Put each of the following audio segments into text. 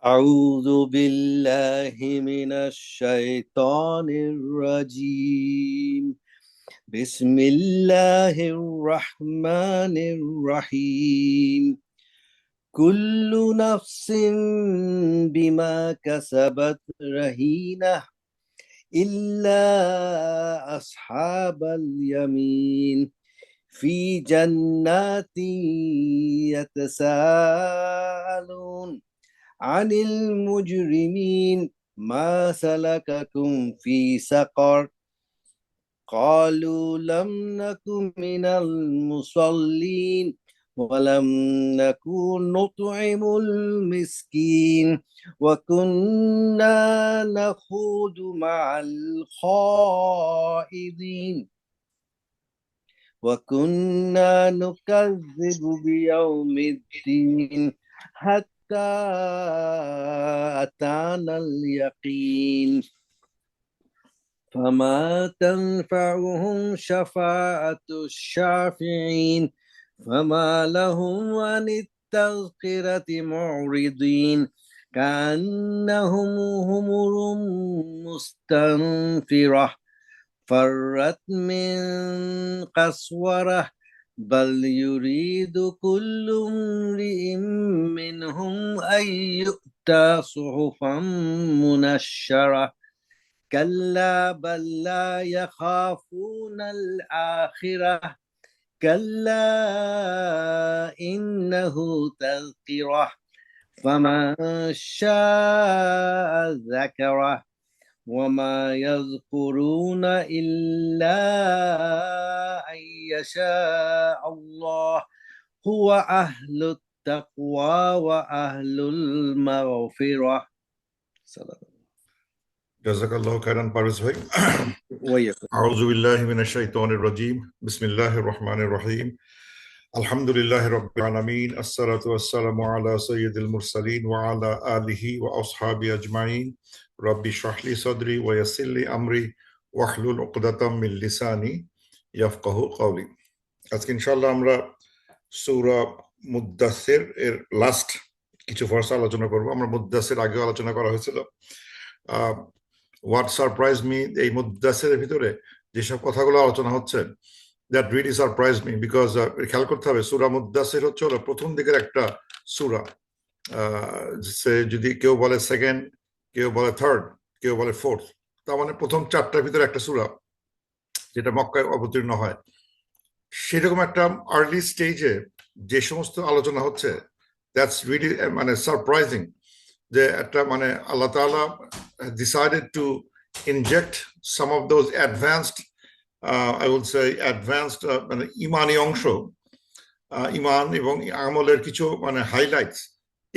أعوذ بالله من الشيطان الرجيم. بسم الله الرحمن الرحيم. كل نفس بما كسبت رهينة إلا أصحاب اليمين في جنات يتساءلون عن المجرمين ما سلككم في سقر قالوا لم نكن من المصلين ولم نكن نطعم المسكين وكنا نخوض مع الخائضين وكنا نكذب بيوم الدين حتى أتانا اليقين فما تنفعهم شفاعة الشافعين فما لهم عن التذكرة معرضين كأنهم همر مستنفرة فرت من قسورة بل يريد كل امرئ منهم أن يؤتى صحفا منشرة كلا بل لا يخافون الآخرة كلا إنه تذكرة فمن شاء ذكره وما يذكرون إلا أن يشاء الله هو أهل التقوى وأهل المغفرة. জাযাকাল্লাহু খাইরান পারভেজ ভাই। আউযু বিল্লাহি মিনাশ শাইতানির রাজীম। বিসমিল্লাহির রহমানির রহিম। আলহামদুলিল্লাহি রাব্বিল আলামিন। আসসালাতু ওয়াসসালামু আলা সাইয়্যিদিল মুরসালিন ওয়া আলা আলিহি ওয়া আসহাবিহি আজমাইন। রাব্বি ইশরাহ লি সাদরি ওয়া ইয়াসসির লি আমরি ওয়াহলুল উকদাতাম মিন লিসানি ইয়াফকাহু কওলি। আজকে ইনশাআল্লাহ আমরা সূরা মুদ্দাসসির এর লাস্ট কিছু ভার্স আলোচনা করব। আমরা মুদ্দাসসির আগে আলোচনা করা হয়েছিল। হোয়াট সারপ্রাইজ মি, এই মুদ্দাসসিরের ভিতরে যেসব কথাগুলো আলোচনা হচ্ছে, that really surprise me, because খেয়াল করতে হবে সূরা মুদ্দাসসির হচ্ছে হলো প্রথম দিকের একটা সূরা। সে যদি কেউ বলে সেকেন্ড, কেউ বলে থার্ড, কেউ বলে ফোর্থ, তার মানে প্রথম চারটার ভিতরে একটা সূরা যেটা মক্কায় অবতীর্ণ হয়। সেরকম একটা আর্লি স্টেজে যে সমস্ত আলোচনা হচ্ছে, দ্যাটস রিয়েলি মানে সারপ্রাইজিং, যে একটা মানে আল্লাহ তাআলা decided to inject some of those advanced I would say advanced মানে ইমানি অংশ, ইমান এবং আমলের কিছু মানে হাইলাইটস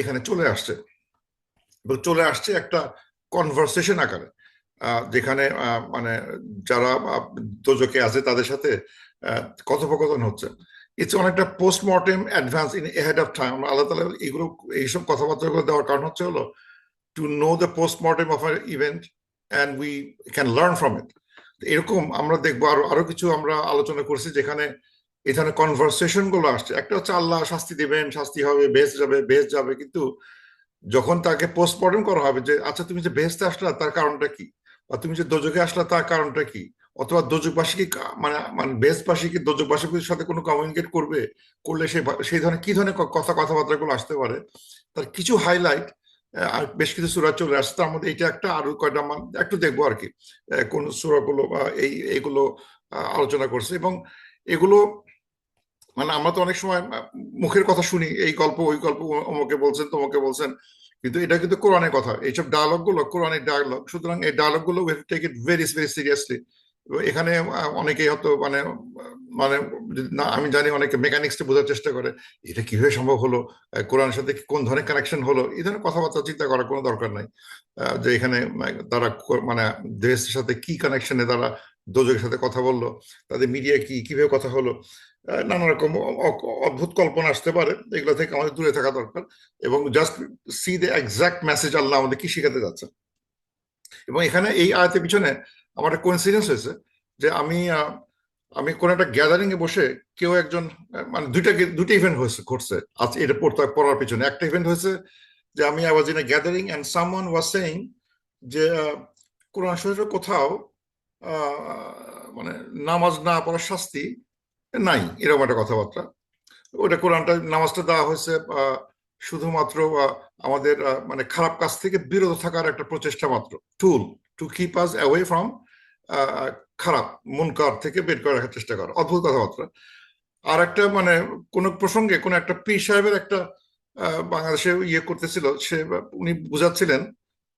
এখানে চলে আসছে, এবং চলে আসছে একটা কনভারসেশন আকারে, যেখানে মানে যারা দোজকে আছে তাদের সাথে কথোপকথন হচ্ছে। ইটস অনেকটা postmortem advance in ahead of time. আল্লাহ তাআলা এগুলো এইসব কথাবার্তাগুলো দেওয়ার কারণ হচ্ছে হলো to know the postmortem of an event and we can learn from it. এরকম আমরা দেখবো আরো কিছু আমরা আলোচনা করছি যেখানে এখানে কনভারসেশন গুলো আসছে। একটা হচ্ছে আল্লাহ শাস্তি দিবেন, শাস্তি হবে, বেহেশত যাবে, কিন্তু যখন তাকে পোস্টমর্টেম করা হবে যে আচ্ছা তুমি যে বেহেশতে আসলা তার কারণটা কি, বা তুমি যে দোজকে আসলা তার কারণটা কি, অথবা দোজকবাসী কি মানে মানে বেহেশতবাসী কি দোজকবাসীর সাথে কোনো কমিউনিকেট করলে সেই ধরনের কি ধরনের কথাবার্তা গুলো আসতে পারে, তার কিছু হাইলাইট আর বেশ কিছু সূরা চলে আসছে। তার মধ্যে এটা একটা, আরো কয়টা একটু দেখবো আর কি কোন সূরাগুলো বা এইগুলো আলোচনা করছে। এবং এগুলো মানে আমরা তো অনেক সময় মুখের কথা শুনি, এই গল্প ওই গল্প, অমুকে বলছেন তমুকে বলছেন, কিন্তু এটা কিন্তু কোরআনের কথা। এইসব ডায়ালগ গুলো কোরআনের ডায়ালগ, সুতরাং এই ডায়ালগ গুলো we have to take it very very seriously. এখানে অনেকেই হয়তো মানে মানে না, আমি জানি অনেকে মেকানিক্সটা বোঝার চেষ্টা করে, এটা কিভাবে সম্ভব হলো, কোরআনের সাথে কোন ধরনের কানেকশন হলো, এই ধরনের কথাবার্তা চিন্তা করার কোনো দরকার নাই। যে এখানে তারা মানে দেশের সাথে কি কানেকশনে তারা দোজকের সাথে কথা বললো, তাদের মিডিয়া কিভাবে কথা হলো, নানা রকম অদ্ভুত কল্পনা আসতে পারে। এগুলো থেকে আমাদের দূরে থাকা দরকার, এবং just see the exact message আল্লাহ আমাদের কি শিখাতে যাচ্ছে। এবং এখানে এই আয়াতের পিছনে আমার একটা কোইন্সিডেন্স হয়েছে যে আমি কোন একটা গ্যাদারিং এ বসে কেউ একজন মানে দুইটা ইভেন্ট ঘটছে আজ এটা পড়ার পিছনে। একটা ইভেন্ট হয়েছে যে আমি I was in a gathering and someone was saying যে কোরআন শরীফের কোথাও মানে নামাজ না পড়ার শাস্তি নাই, এরকম একটা কথাবার্তা। ওটা কোরআনটা নামাজটা দেওয়া হয়েছে শুধুমাত্র আমাদের মানে খারাপ কাজ থেকে বিরত থাকার একটা প্রচেষ্টা মাত্র, টুল to keep us away from খারাপ মুনকার থেকে বের করে রাখার চেষ্টা করা। অদ্ভুত কথাবার্তা। আর একটা মানে কোন প্রসঙ্গে কোন একটা পীর সাহেবের একটা বাংলাদেশে ইয়ে করতেছিল, সে উনি বুঝাচ্ছিলেন,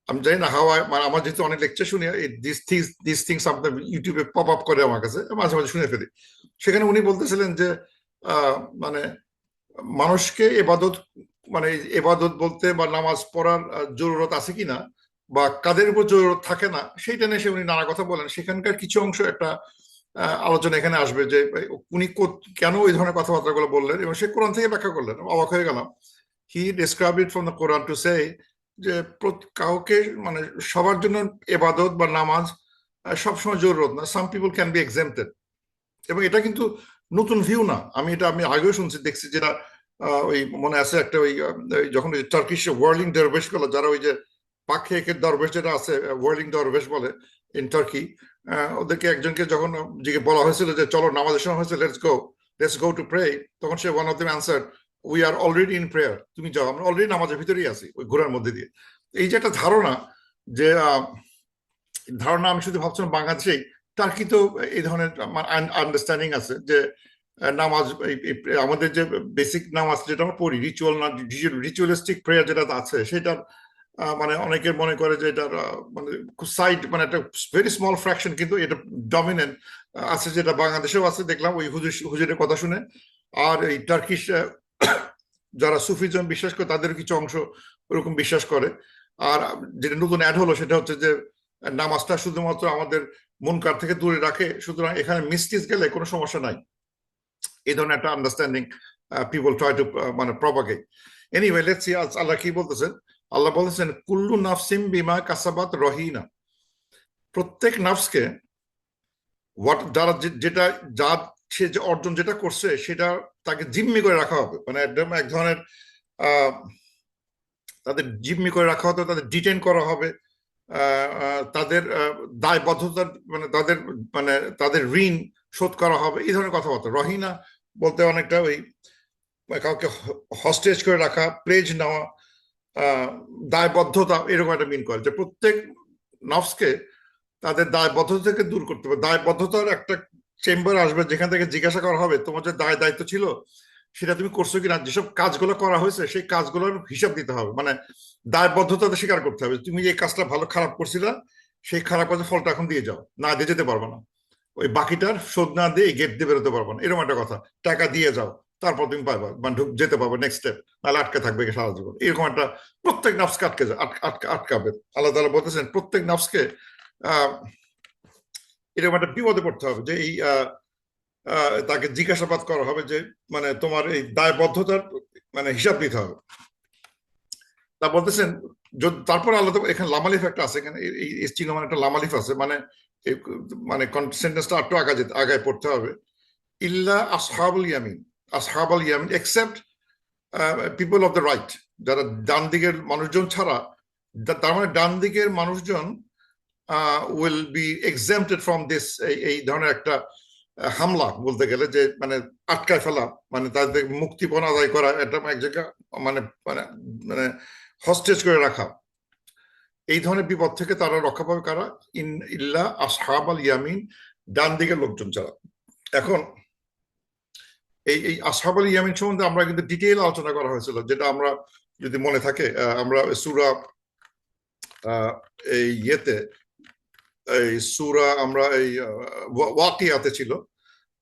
আমি জানি না হাওয়া, মানে আমার যেহেতু অনেক লেকচার শুনি, দিস থিংস আপনার ইউটিউবে পপ আপ করে আমার কাছে, মাঝে মাঝে শুনে ফেলি। সেখানে উনি বলতেছিলেন যে মানে মানুষকে এবাদত, মানে এবাদত বলতে বা নামাজ পড়ার জরুরত আছে কিনা বা কাদের উপর জরুরত থাকে না, সেইটা নিয়ে সে উনি নানা কথা বলেন। সেখানকার কিছু অংশ একটা আলোচনা এখানে আসবে যে উনি কেন ওই ধরনের কথাবার্তাগুলো বললেন, এবং সে কোরআন থেকে ব্যাখ্যা করলেন। অবাক হয়ে গেলাম। He describe it from the Quran to say যে কাউকে মানে সবার জন্য এবাদত বা নামাজ সবসময় জরুরত না, some people can be exempted. এবং এটা কিন্তু নতুন ভিউ না, আমি আগেও শুনছি, দেখছি, যেটা ওই মনে আছে একটা ওই যখন ওই টার্কিশ ওয়ার্লিং দরবেশ গুলো, যারা ওই যে পাখি দরবেশ যেটা আছে, ওয়ার্লিং দরবেশ বলে ইন টার্কি, ওদেরকে একজনকে যখন বলা হয়েছিল যে চলো নামাজের সময় হয়েছে, লেটস গো টু প্রে, তখন সে one of them answer, we are already in prayer, তুমি যাও, আমরা অলরেডি নামাজের ভিতরেই আছি ওই ঘোরার মধ্যে দিয়ে। এই যে একটা ধারণা, যে ধারণা আমি শুধু ভাবছিলাম বাংলাদেশেই, টার্কি তো এই ধরনের আন্ডারস্ট্যান্ডিং আছে যে নামাজ, আমাদের যে বেসিক নামাজ যেটা আমরা পড়ি, রিচুয়াল না, রিচুয়ালিস্টিক প্রেয়ার যেটা আছে, সেটা মানে অনেকের মনে করে যে এটা মানে সাইড, মানে একটা ভেরি স্মল ফ্র্যাকশন, কিন্তু এটা ডমিনেন্ট আছে, যেটা বাংলাদেশেও আছে দেখলাম ওই হুজুরের কথা শুনে। আর এই টার্কিশ যারা সুফিজম বিশ্বাস করে, তাদের কিছু অংশ ওরকম বিশ্বাস করে। আর যেটা নতুন অ্যাড হলো সেটা হচ্ছে যে নামাজটা শুধুমাত্র আমাদের মুনকার থেকে দূরে রাখে, সুতরাং এখানে মিস্টিস গেলে কোনো সমস্যা নাই। এই ধরনের একটা আন্ডারস্ট্যান্ডিং পিপল ট্রাই টু মানে প্রপাগেট। এনিওয়ে, লেটস সি আল্লাহ কি বলতেছেন। আল্লাহ বলতেছেন কুল্লু নাফসিম বিমা কাসাবাত রহিনা, প্রত্যেক নাফসকে যারা যেটা যা সে যে অর্জন যেটা করছে সেটা তাকে জিম্মি করে রাখা হবে, মানে একদম এক ধরনের তাদের জিম্মি করে রাখা হতো, তাদের ডিটেন করা হবে, তাদের দায়বদ্ধতা, মানে তাদের ঋণ শোধ করা হবে, এই ধরনের কথাবার্তা। রহিনা বলতে অনেকটা ওই কাউকে হস্টেজ করে রাখা, প্লেজ নেওয়া, দায়বদ্ধতা, এরকম একটা মিন করে যে প্রত্যেক নফসকে তাদের দায়বদ্ধতা থেকে দূর করতে হবে। দায়বদ্ধতার একটা চেম্বার আসবে যেখান থেকে জিজ্ঞাসা করা হবে তোমার যে দায়িত্ব ছিল সেটা তুমি করছো কিনা, যেসব কাজগুলো করা হয়েছে সেই কাজগুলোর হিসাব দিতে হবে, মানে দায়বদ্ধতা স্বীকার করতে হবে। তুমি এই কাজটা ভালো খারাপ করছিলা, সেই খারাপ কাজের ফলটা এখন দিয়ে যাও, না দিয়ে যেতে পারবো না, ওই বাকিটার শোধ না দিয়ে গেট দিয়ে বেরোতে পারবো না, এরকম একটা কথা। টাকা দিয়ে যাও, তারপর তুমি পারবা, মানে যেতে পারবো নেক্সট স্টেপ, নাহলে আটকে থাকবে সারা জীবন। এরকম একটা প্রত্যেক নাফসকে আটকাবে। আল্লাহ তাআলা বলতেছেন প্রত্যেক নাফসকে এরকম একটা বিপদে পড়তে হবে যে এই তাকে জিজ্ঞাসাবাদ করা হবে যে মানে তোমার এই দায়বদ্ধতার মানে হিসাব দিতে হবে। তা বলতেছেন তারপর আল্লাহ এখানে লামালিফ একটা আছে, এখানে এই চিহ্ন মানে একটা লামালিফ আছে, মানে মানে সেন্টেন্সটা একটু আগায় পড়তে হবে। ইল্লা আসহাবুল ইয়ামিন, আসহাবুল ইয়ামিন except people of the right, যারা ডান দিকের মানুষজন ছাড়া, তার মানে ডান দিকের মানুষজন উইল বি এক্সাম্পটেড ফ্রম দিস, এই ধরনের একটা হামলা বলতে গেলে, যে মানে আটকায় ফেলা, মানে তাদের মুক্তিপণ আদায় করা, এটা এক জায়গায় মানে মানে মানে হস্টেজ করে রাখা, এই ধরনের বিপদ থেকে তারা রক্ষা পাবে কারা? ইল্লা আসহাবাল ইয়ামিন, ডান দিকের লোকজন ছাড়া। এখন এই আসহাবাল ইয়ামিন সম্বন্ধে আমরা কিন্তু ডিটেইল আলোচনা করা হয়েছিল, যেটা আমরা যদি মনে থাকে আমরা সূরা এই ইয়েতে, এই সূরা আমরা এই ওয়াকিয়াতে ছিল,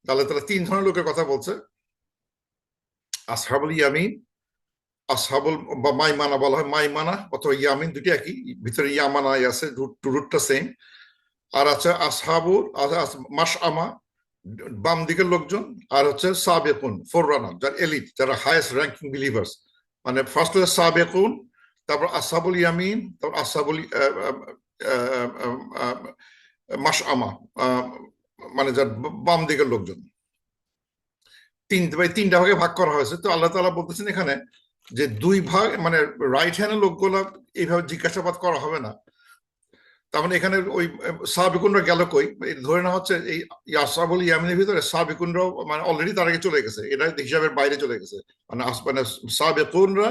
তাহলে তারা তিন ধরনের লোকের কথা বলছে, আসহাবুল ইয়ামিন, আসহাবুল বা মাইমানা বলা হয়, মাইমানা অথবা ইয়ামিন দুটি একই, ভিতরে ইয়ামানা আছে, রুটটা সেম। আর আছে আসহাবুল মাশআমা, বাম দিকের লোকজন। আর হচ্ছে সাবেকুন, ফোররানার, যারা এলিট, যারা হাইয়েস্ট র্যাঙ্কিং বিলিভার্স, মানে ফার্স্ট হচ্ছে সাবেকুন, তারপর আসহাবুল ইয়ামিন, তারপর আসহাবুল মাশআমা, মানে যার বাম দিকের লোকজন। তিনটা ভাগে ভাগ করা হয়েছে। তো আল্লাহ তাআলা বলতেছেন এখানে যে দুই ভাগ মানে রাইট হ্যান্ডের লোকগুলো এইভাবে জিজ্ঞাসাবাদ করা হবে না, তার মানে এখানে ওই সাহাবিকুনরা গেল কই, ধরে নেওয়া হচ্ছে এই আসহাবুল ইয়ামিনের ভিতরে সাহাবিকুনরাও মানে অলরেডি তার আগে চলে গেছে, এটা হিসাবের বাইরে চলে গেছে, মানে মানে সাহাবিকুনরা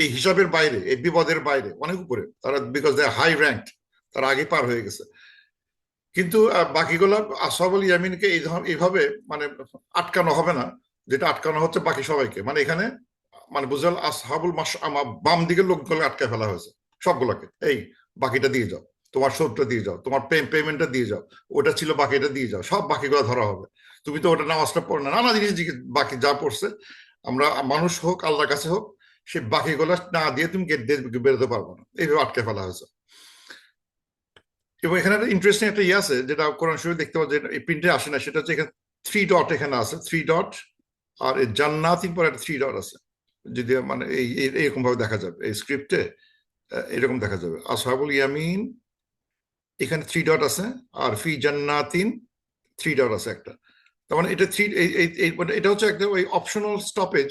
এই হিসাবের বাইরে, এই বিপদের বাইরে অনেক উপরে তারা, বিকজ দে হাই র্যাঙ্ক, তারা আগে পার হয়ে গেছে। কিন্তু বাকিগুলা আসহাবুল ইয়ামিনকে এইভাবে মানে আটকানো হবে না, যেটা আটকানো হচ্ছে বাকি সবাইকে, মানে এখানে মানে বুঝল আসহাবুল বাম দিকের লোকগুলো আটকে ফেলা হয়েছে সবগুলোকে, এই বাকিটা দিয়ে যাও, তোমার সুদটা দিয়ে যাও, তোমার পেমেন্টটা দিয়ে যাও, ওটা ছিল বাকিটা দিয়ে যাও, সব বাকিগুলো ধরা হবে। তুমি তো ওটা নামাজটা পড়ো না, নানা জিনিস বাকি যা পড়ছে, আমরা মানুষ হোক আল্লাহর কাছে হোক, সে বাকিগুলো না দিয়ে তুমি গেট দিয়ে বেরোতে পারবো না, এইভাবে আটকে ফেলা হয়েছে। এবং এখানে একটা ইন্টারেস্টিং একটা ইয়ে আছে যেটা কোরআন শরীফে দেখতে পাওয়া যায়, এই প্রিন্টে আসে না, সেটা হচ্ছে এখানে 3 ডট এখানে আছে, 3 ডট, আর এই জান্নাতির পরে একটা 3 ডট আছে, যদি মানে এইরকম ভাবে দেখা যাবে এই স্ক্রিপ্টে, এরকম দেখা যাবে আসহাবুল ইয়ামিন, এখানে 3 ডট আছে, আর ফি জান্নাতিন 3 ডট আছে একটা, তার মানে এটা এটা হচ্ছে একটা ওই অপশনাল স্টপেজ,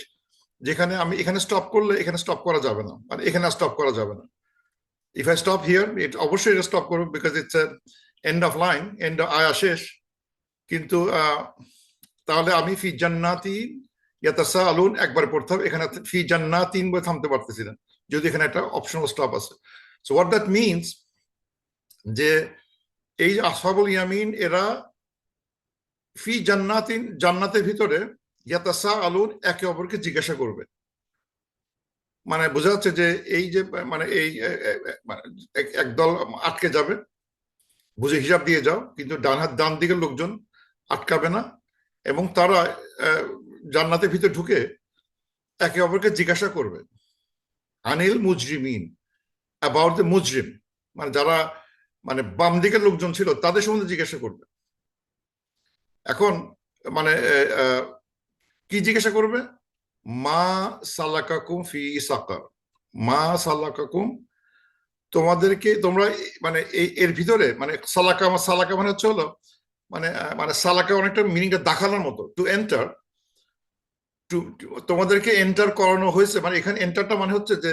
যেখানে আমি এখানে স্টপ করলে এখানে স্টপ করা যাবে না, মানে এখানে স্টপ করা যাবে না। If I stop here, it অবশ্যই এটা স্টপ করবো, because it's end of line, end আয়া শেষ, কিন্তু তাহলে আমি ফি জান্নাতি ইয়াতাসাআলুন একবার পড়তে হবে, এখানে ফি জান্নাতিন বলে থামতে পারতেছি না, যদি এখানে একটা অপশনাল স্টপ আছে। সো হোয়াট দ্যাট মিনস, যে এই আসহাবুল ইয়ামিন এরা ফি জান্নাতিন, জান্নাতের ভিতরে ইয়াতাসাআলুন একে অপরকে জিজ্ঞাসা করবে, মানে বোঝা যাচ্ছে যে এই যে মানে এই একদল আটকে যাবে, বুঝে হিসাব দিয়ে যাও, কিন্তু ডান দিকের লোকজন আটকাবে না, এবং তারা জান্নাতের ভিতরে ঢুকে একে অপরকে জিজ্ঞাসা করবে আনিল মুজরিমিন, অ্যাবাউট দ্য মুজরিম, মানে যারা মানে বাম দিকের লোকজন ছিল তাদের সম্বন্ধে জিজ্ঞাসা করবে। এখন মানে কি জিজ্ঞাসা করবে, মা সালাকাকুম ফি সাকার, মা সালাকাকুম, তোমাদেরকে তোমরা মানে এর ভিতরে, মানে সালাকা মানে হচ্ছে হলো মানে মানে সালাকা অনেকটা মিনিংটা দেখানোর মতো, টু এন্টার, তোমাদেরকে এন্টার করানো হয়েছে, মানে এখানে এন্টারটা মানে হচ্ছে যে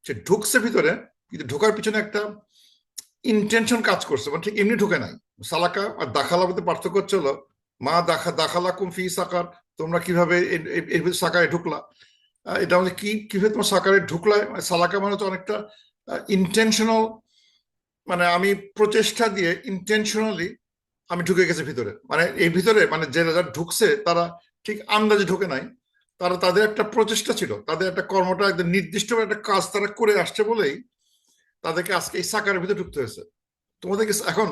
সে ঢুকছে ভিতরে, কিন্তু ঢোকার পিছনে একটা ইন্টেনশন কাজ করছে, মানে ঠিক এমনি ঢুকে নাই। সালাকা আর দাখালা মধ্যে পার্থক্য হচ্ছে হলো মা দাখালা কুম ফি সাকার, তোমরা কিভাবে এর ভিতরে সাকারে ঢুকলা, এটা মানে কিভাবে তোমার সাকারে ঢুকলা, সালাকা মানে হচ্ছে অনেকটা ইন্টেনশনাল, মানে আমি প্রচেষ্টা দিয়ে ইন্টেনশনালি আমি ঢুকে গেছি ভিতরে, মানে এই ভিতরে মানে যারা ঢুকছে তারা ঠিক আন্দাজে ঢুকে নাই, তারা তাদের একটা প্রচেষ্টা ছিল, তাদের একটা কর্মটা একদম নির্দিষ্ট একটা কাজ তারা করে আসছে বলেই তাদেরকে আজকে এই সাকারের ভিতরে ঢুকতে হয়েছে। তোমাদেরকে এখন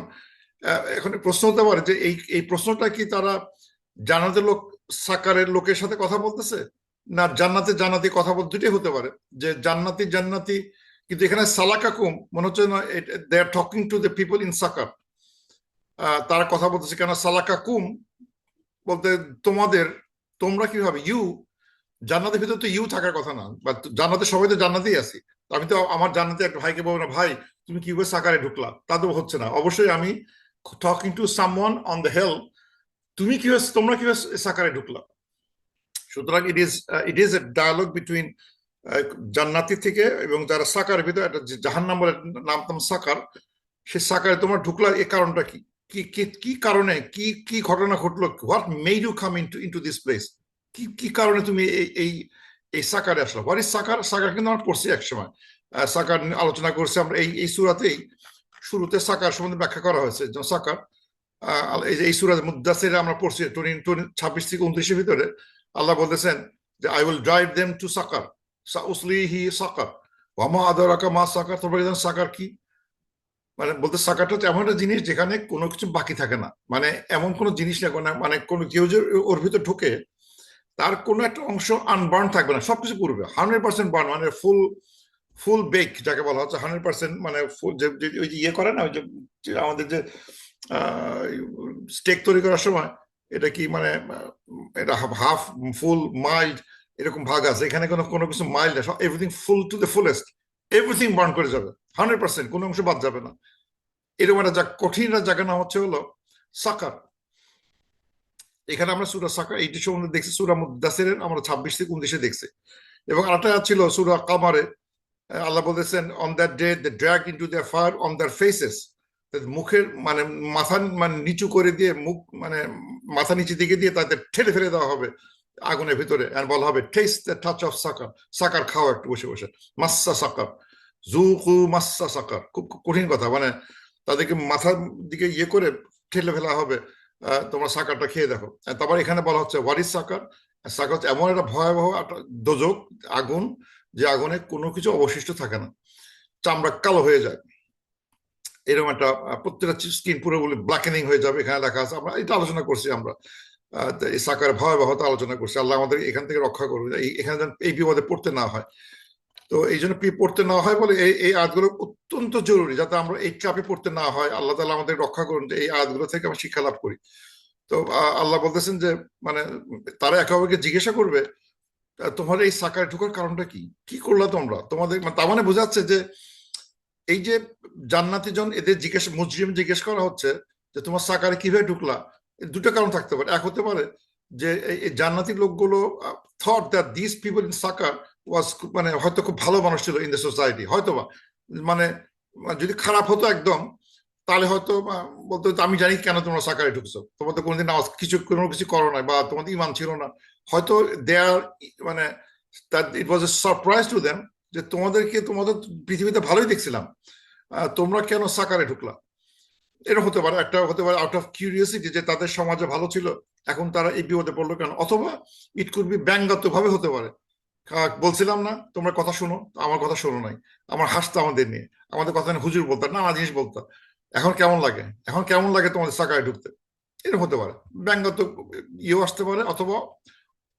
এখন প্রশ্ন হতে পারে যে এই প্রশ্নটা কি তারা জান্নাতের লোক সাকারের লোকের সাথে কথা বলতেছে, না জান্নাতি কথা বলতে, দুটোই হতে পারে, যে জান্নাতি, কিন্তু এখানে সালাকাকুম মনে হচ্ছে না, they are talking to the people in সাকার, তারা কথা বলতেছে, কেন সালাকাকুম বলতে তোমাদের, তোমরা কিভাবে, ইউ জান্নাতের ভিতরে তো ইউ থাকার কথা না, বা জান্নাতে সবাই তো জান্নাতেই আছি, আমি তো আমার জান্নাতে একটা ভাইকে বলবো না ভাই তুমি কিভাবে সাকারে ঢুকলা, তা তো হচ্ছে না, অবশ্যই আমি talking to someone on the hell, তুমি কিভাবে, তোমরা কিভাবে সাকারে ঢুকলা। সুতরাং it is a dialogue between জান্নাতি থেকে এবং যারা সাকারের ভিতরে, একটা জাহান্নাম বলে নাম সাকার, সে সাকারে তোমার ঢুকলা, এই কারণটা কি, কি কারণে, কি ঘটনা ঘটলো, what made you come into this place, কি কারণে তুমি এই এই সাকারে আসলো, হোয়াট ইজ সাকার, সাকার কিন্তু আমরা পড়ছি একসময়, সাকার আলোচনা করছি আমরা এই সূরাতেই, শুরুতে সাকার সম্বন্ধে ব্যাখ্যা করা হয়েছে, সাকার এই সূরা মুদ্দাসিরে আমরা পড়ছি 26 থেকে 29 ভিতরে আল্লাহ বলতেছেন যে I will drive them to সাকার, সাউসলিহি সাকার ওয়া মা আদরাকা মা সাকার, তোমরা জানো সাকার কি, মানে বলতে সাকারটা হচ্ছে এমন একটা জিনিস যেখানে কোনো কিছু বাকি থাকে না, মানে এমন কোনো জিনিস না, মানে কোনো কেউ যে ওর ভিতর ঢুকে তার কোনো একটা অংশ আনবার্ন থাকবে না, সবকিছু পুরবে 100% বার্ন, মানে ফুল বেক যাকে বলা হচ্ছে 100%, মানে ফুল যে ওই যে ইয়ে করে না, ওই যে আমাদের যে স্টেক তৈরি করার সময় এটা কি মানে এটা হাফ ফুল মাইল্ড এরকম ভাগ আছে, এখানে কোনো কিছু mild, everything full to the fullest, everything burn করে যাবে 100%, কোনো অংশ বাদ যাবে না, এরকম একটা কঠিন জায়গা নাম হচ্ছে হলো সাকার। এখানে আমরা সূরা সাকার এইটি সম্বন্ধে দেখছি, সূরা মুদ্দাসিরের আমরা 26 থেকে 29 দেখছি, এবং আরেকটা আয়াত ছিল সূরা কামারে, আল্লাহ বলতেছেন on that day they drag into their fire on their faces, মুখের মানে মাথা মানে নিচু করে দিয়ে মুখ মানে মাথা নিচে দিকে দিয়ে তাদের ঠেলে ফেলে দেওয়া হবে আগুনের ভিতরে, আর বলা হবে টেস্ট দ্য টাচ অফ সাকার, সাকার খাও একটু বসে বসে, মাস্সা সাকার, জুকু মাস্সা সাকার, খুব কঠিন কথা, মানে তাদেরকে মাথার দিকে ইয়ে করে ঠেলে ফেলা হবে, তোমরা সাকারটা খেয়ে দেখো। তারপর এখানে বলা হচ্ছে হোয়াট ইজ সাকার, সাকার হচ্ছে এমন একটা ভয়াবহ দোজক আগুন যে আগুনে কোনো কিছু অবশিষ্ট থাকে না, চামড়া কালো হয়ে যায়, এরকম একটা প্রত্যেকটা স্কিন পুরো ব্ল্যাকেনিং হয়ে যাবে, এখানে লেখা আছে। আমরা এটা আলোচনা করছি, আমরা এই সাকার ভয়াবহতা আলোচনা করছি। আল্লাহ আমাদের এখান থেকে রক্ষা করবে, এখানে যেন এই বিপদে পড়তে না হয়। তো এই জন্য পড়তে না হয় বলে এই আয়াতগুলো অত্যন্ত জরুরি, যাতে আমরা এই ট্র্যাপে পড়তে না হয়। আল্লাহ তাআলা আমাদের রক্ষা করুন যে এই আয়াতগুলো থেকে আমরা শিক্ষা লাভ করি। তো আল্লাহ বলতেছেন যে মানে তারা একে অপরকে জিজ্ঞাসা করবে তোমার এই সাকারে ঢোকার কারণটা কি, কি করলা তোমরা, তোমাদের তার মানে বোঝাচ্ছে যে এই যে জান্নাতি জন এদের মুজরিম জিজ্ঞেস করা হচ্ছে যে তোমার সাকারে কিভাবে ঢুকলা, দুটো কারণ থাকতে পারে। এক হতে পারে যে এই জান্নাতি লোকগুলো thought that this people in সাকার ওয়াজ, মানে হয়তো খুব ভালো মানুষ ছিল ইন দ্য সোসাইটি, হয়তোবা মানে যদি খারাপ হতো একদম তাহলে হয়তো বলতো আমি জানি কেন তোমরা সাকারে ঢুকছো, তোমার তো কোনোদিন কোনো কিছু করো নাই বা তোমাদের ইমান ছিল না, হয়তো দেয়ার মানে ইট ওয়াজ এ সারপ্রাইজ টু দেম যে তোমাদের পৃথিবীতে ভালোই দেখছিলাম, তোমরা কেন সাকারে ঢুকলা। এরকম হতে পারে, একটা হতে পারে আউট অফ কিউরিওসিটি যে তাদের সমাজে ভালো ছিল, এখন তারা এই বিপদে পড়লো কেন। অথবা ইট কুড বি ব্যঙ্গাত্মক ভাবে হতে পারে, বলছিলাম না তোমরা কথা শোনো, আমার কথা শোনো নাই, আমার হাসতো আমাদের নিয়ে, আমাদের কথা নিয়ে হুজুর বলতাম, নানা জিনিস বলতাম, এখন কেমন লাগে, এখন কেমন লাগে তোমাদের সাকারে ঢুকতে, এরকম হতে পারে। ব্যঙ্গাত্মক ইয়েও আসতে পারে, অথবা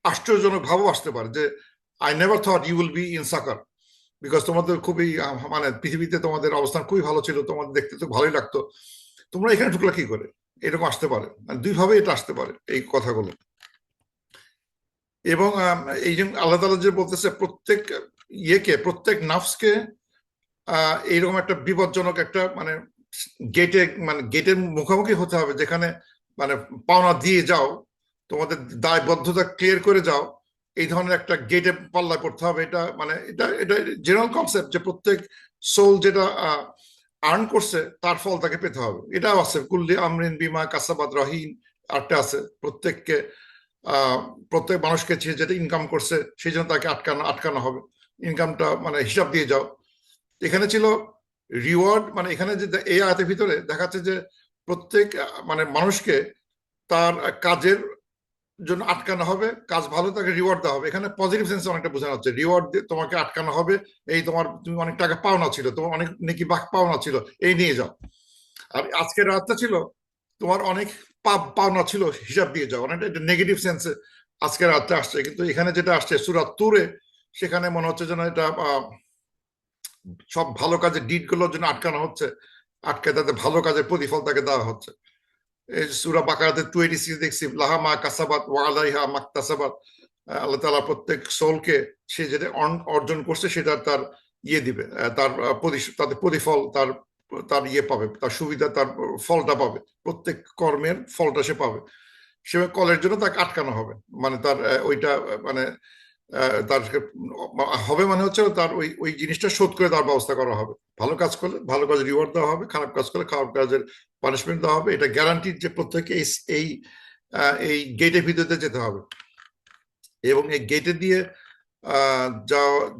আশ্চর্যজনক ভাবও আসতে পারে যে I never thought you will be in সাকার, বিকজ তোমাদের খুবই মানে পৃথিবীতে তোমাদের অবস্থান খুবই ভালো ছিল, তোমাদের দেখতে তো ভালোই লাগতো, তোমরা এখানে ঢুকলা কি করে, এরকম আসতে পারে। দুইভাবে এটা আসতে পারে এই কথাগুলো। এবং এই জন্য আল্লাহ তাআলা যে বলতেছে প্রত্যেক প্রত্যেক নাফসকে এইরকম একটা বিপজ্জনক একটা মানে গেটের মুখোমুখি হতে হবে, যেখানে মানে পাওনা দিয়ে যাও, তোমাদের দায়বদ্ধতা ক্লিয়ার করে যাও, এই ধরনের একটা গেটে পাল্লা করতে হবে। এটা মানে এটা এটা জেনারেল কনসেপ্ট যে প্রত্যেক সোল যেটা আর্ন করছে তার ফল তাকে পেতে হবে। এটাও আছে কুল্লি আমরিন বিমা কাসাবাদ রহিন, আরটা আছে প্রত্যেককে প্রত্যেক মানুষকে যেটা ইনকাম করছে সেই জন্য তাকে আটকানো হবে, ইনকামটা মানে হিসাব দিয়ে যাও। এখানে ছিল রিওয়ার্ড, মানে এখানে যে এই আয়াতের ভিতরে দেখাচ্ছে যে প্রত্যেক মানে মানুষকে তার কাজের জন্য আটকানো হবে, কাজ ভালো তাকে রিওয়ার্ড দেওয়া হবে। এখানে পজিটিভ সেন্সে অনেকটা বোঝানো হচ্ছে, রিওয়ার্ড দিয়ে তোমাকে আটকানো হবে, এই তুমি অনেক টাকা পাওনা ছিল, তোমার অনেক নাকি পাওনা ছিল, এই নিয়ে যাও। আর আজকের রাতটা ছিল তোমার অনেক পাওনা ছিল, হিসাব দিয়ে যাও, অনেকটা এটা নেগেটিভ সেন্সে আজকের রাতটা আসছে। কিন্তু এখানে যেটা আসছে সূরা তুরে, সেখানে মনে হচ্ছে যেন এটা সব ভালো কাজের ডিড গুলোর জন্য আটকানো হচ্ছে, আটকে তাদের ভালো কাজের প্রতিফল তাকে দেওয়া হচ্ছে। এই সূরা বাকারাতে 286 দেখছি লাহা মা কাসাবাত ওয়া আলাইহা মাকতাসাবাত, আল্লাহ তাআলা প্রত্যেক সোলকে সে যেটা অর্জন করছে সেটা তার ইয়ে দিবে, তার তাদের প্রতিফল, তার তার ইয়ে পাবে, তার সুবিধা, তার ফলটা পাবে, প্রত্যেক কর্মের ফলটা সে পাবে। সে কলের জন্য তাকে আটকানো হবে, মানে তার ওইটা মানে তার হবে মানে হচ্ছে তার ওই ওই জিনিসটা শোধ করে দেওয়ার ব্যবস্থা করা হবে। ভালো কাজ করলে ভালো কাজ রিওয়ার্ড দেওয়া হবে, খারাপ কাজ করলে খারাপ কাজের পানিশমেন্ট দেওয়া হবে। এটা গ্যারান্টিড যে প্রত্যেকে এই এই গেটের ভিতরে যেতে হবে, এবং এই গেটে দিয়ে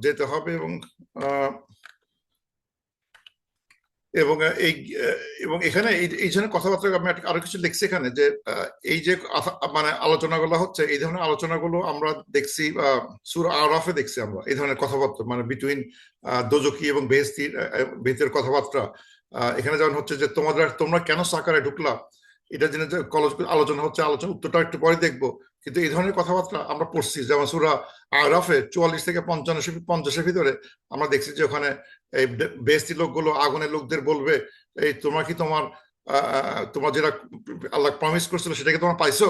যেতে হবে। এবং এই এবং এখানে এই ধরনের কথাবার্তা আমি আরো কিছু লিখছি এখানে, যে এই যে মানে আলোচনাগুলো হচ্ছে, এই ধরনের আলোচনাগুলো আমরা দেখছি সূরা আরাফে দেখছি আমরা, এই ধরনের কথাবার্তা মানে বিটুইন দোজকি এবং বেহেশতের কথাবার্তা। এখানে যেমন হচ্ছে যে তোমরা কেন সাকারে ঢুকলা, এটা জেনে আলোচনা হচ্ছে, আলোচনা উত্তরটা একটু পরে দেখবো। কিন্তু এই ধরনের কথাবার্তা আমরা পড়ছি, যেমন সূরা আরাফে 44 থেকে 50 ভিতরে আমরা দেখছি যে ওখানে এই বেহেশতি লোকগুলো আগুনের লোকদের বলবে, এই তোমরা কি তোমার যেটা আল্লাহ প্রমিস করছিল সেটাকে তোমরা পাইছো।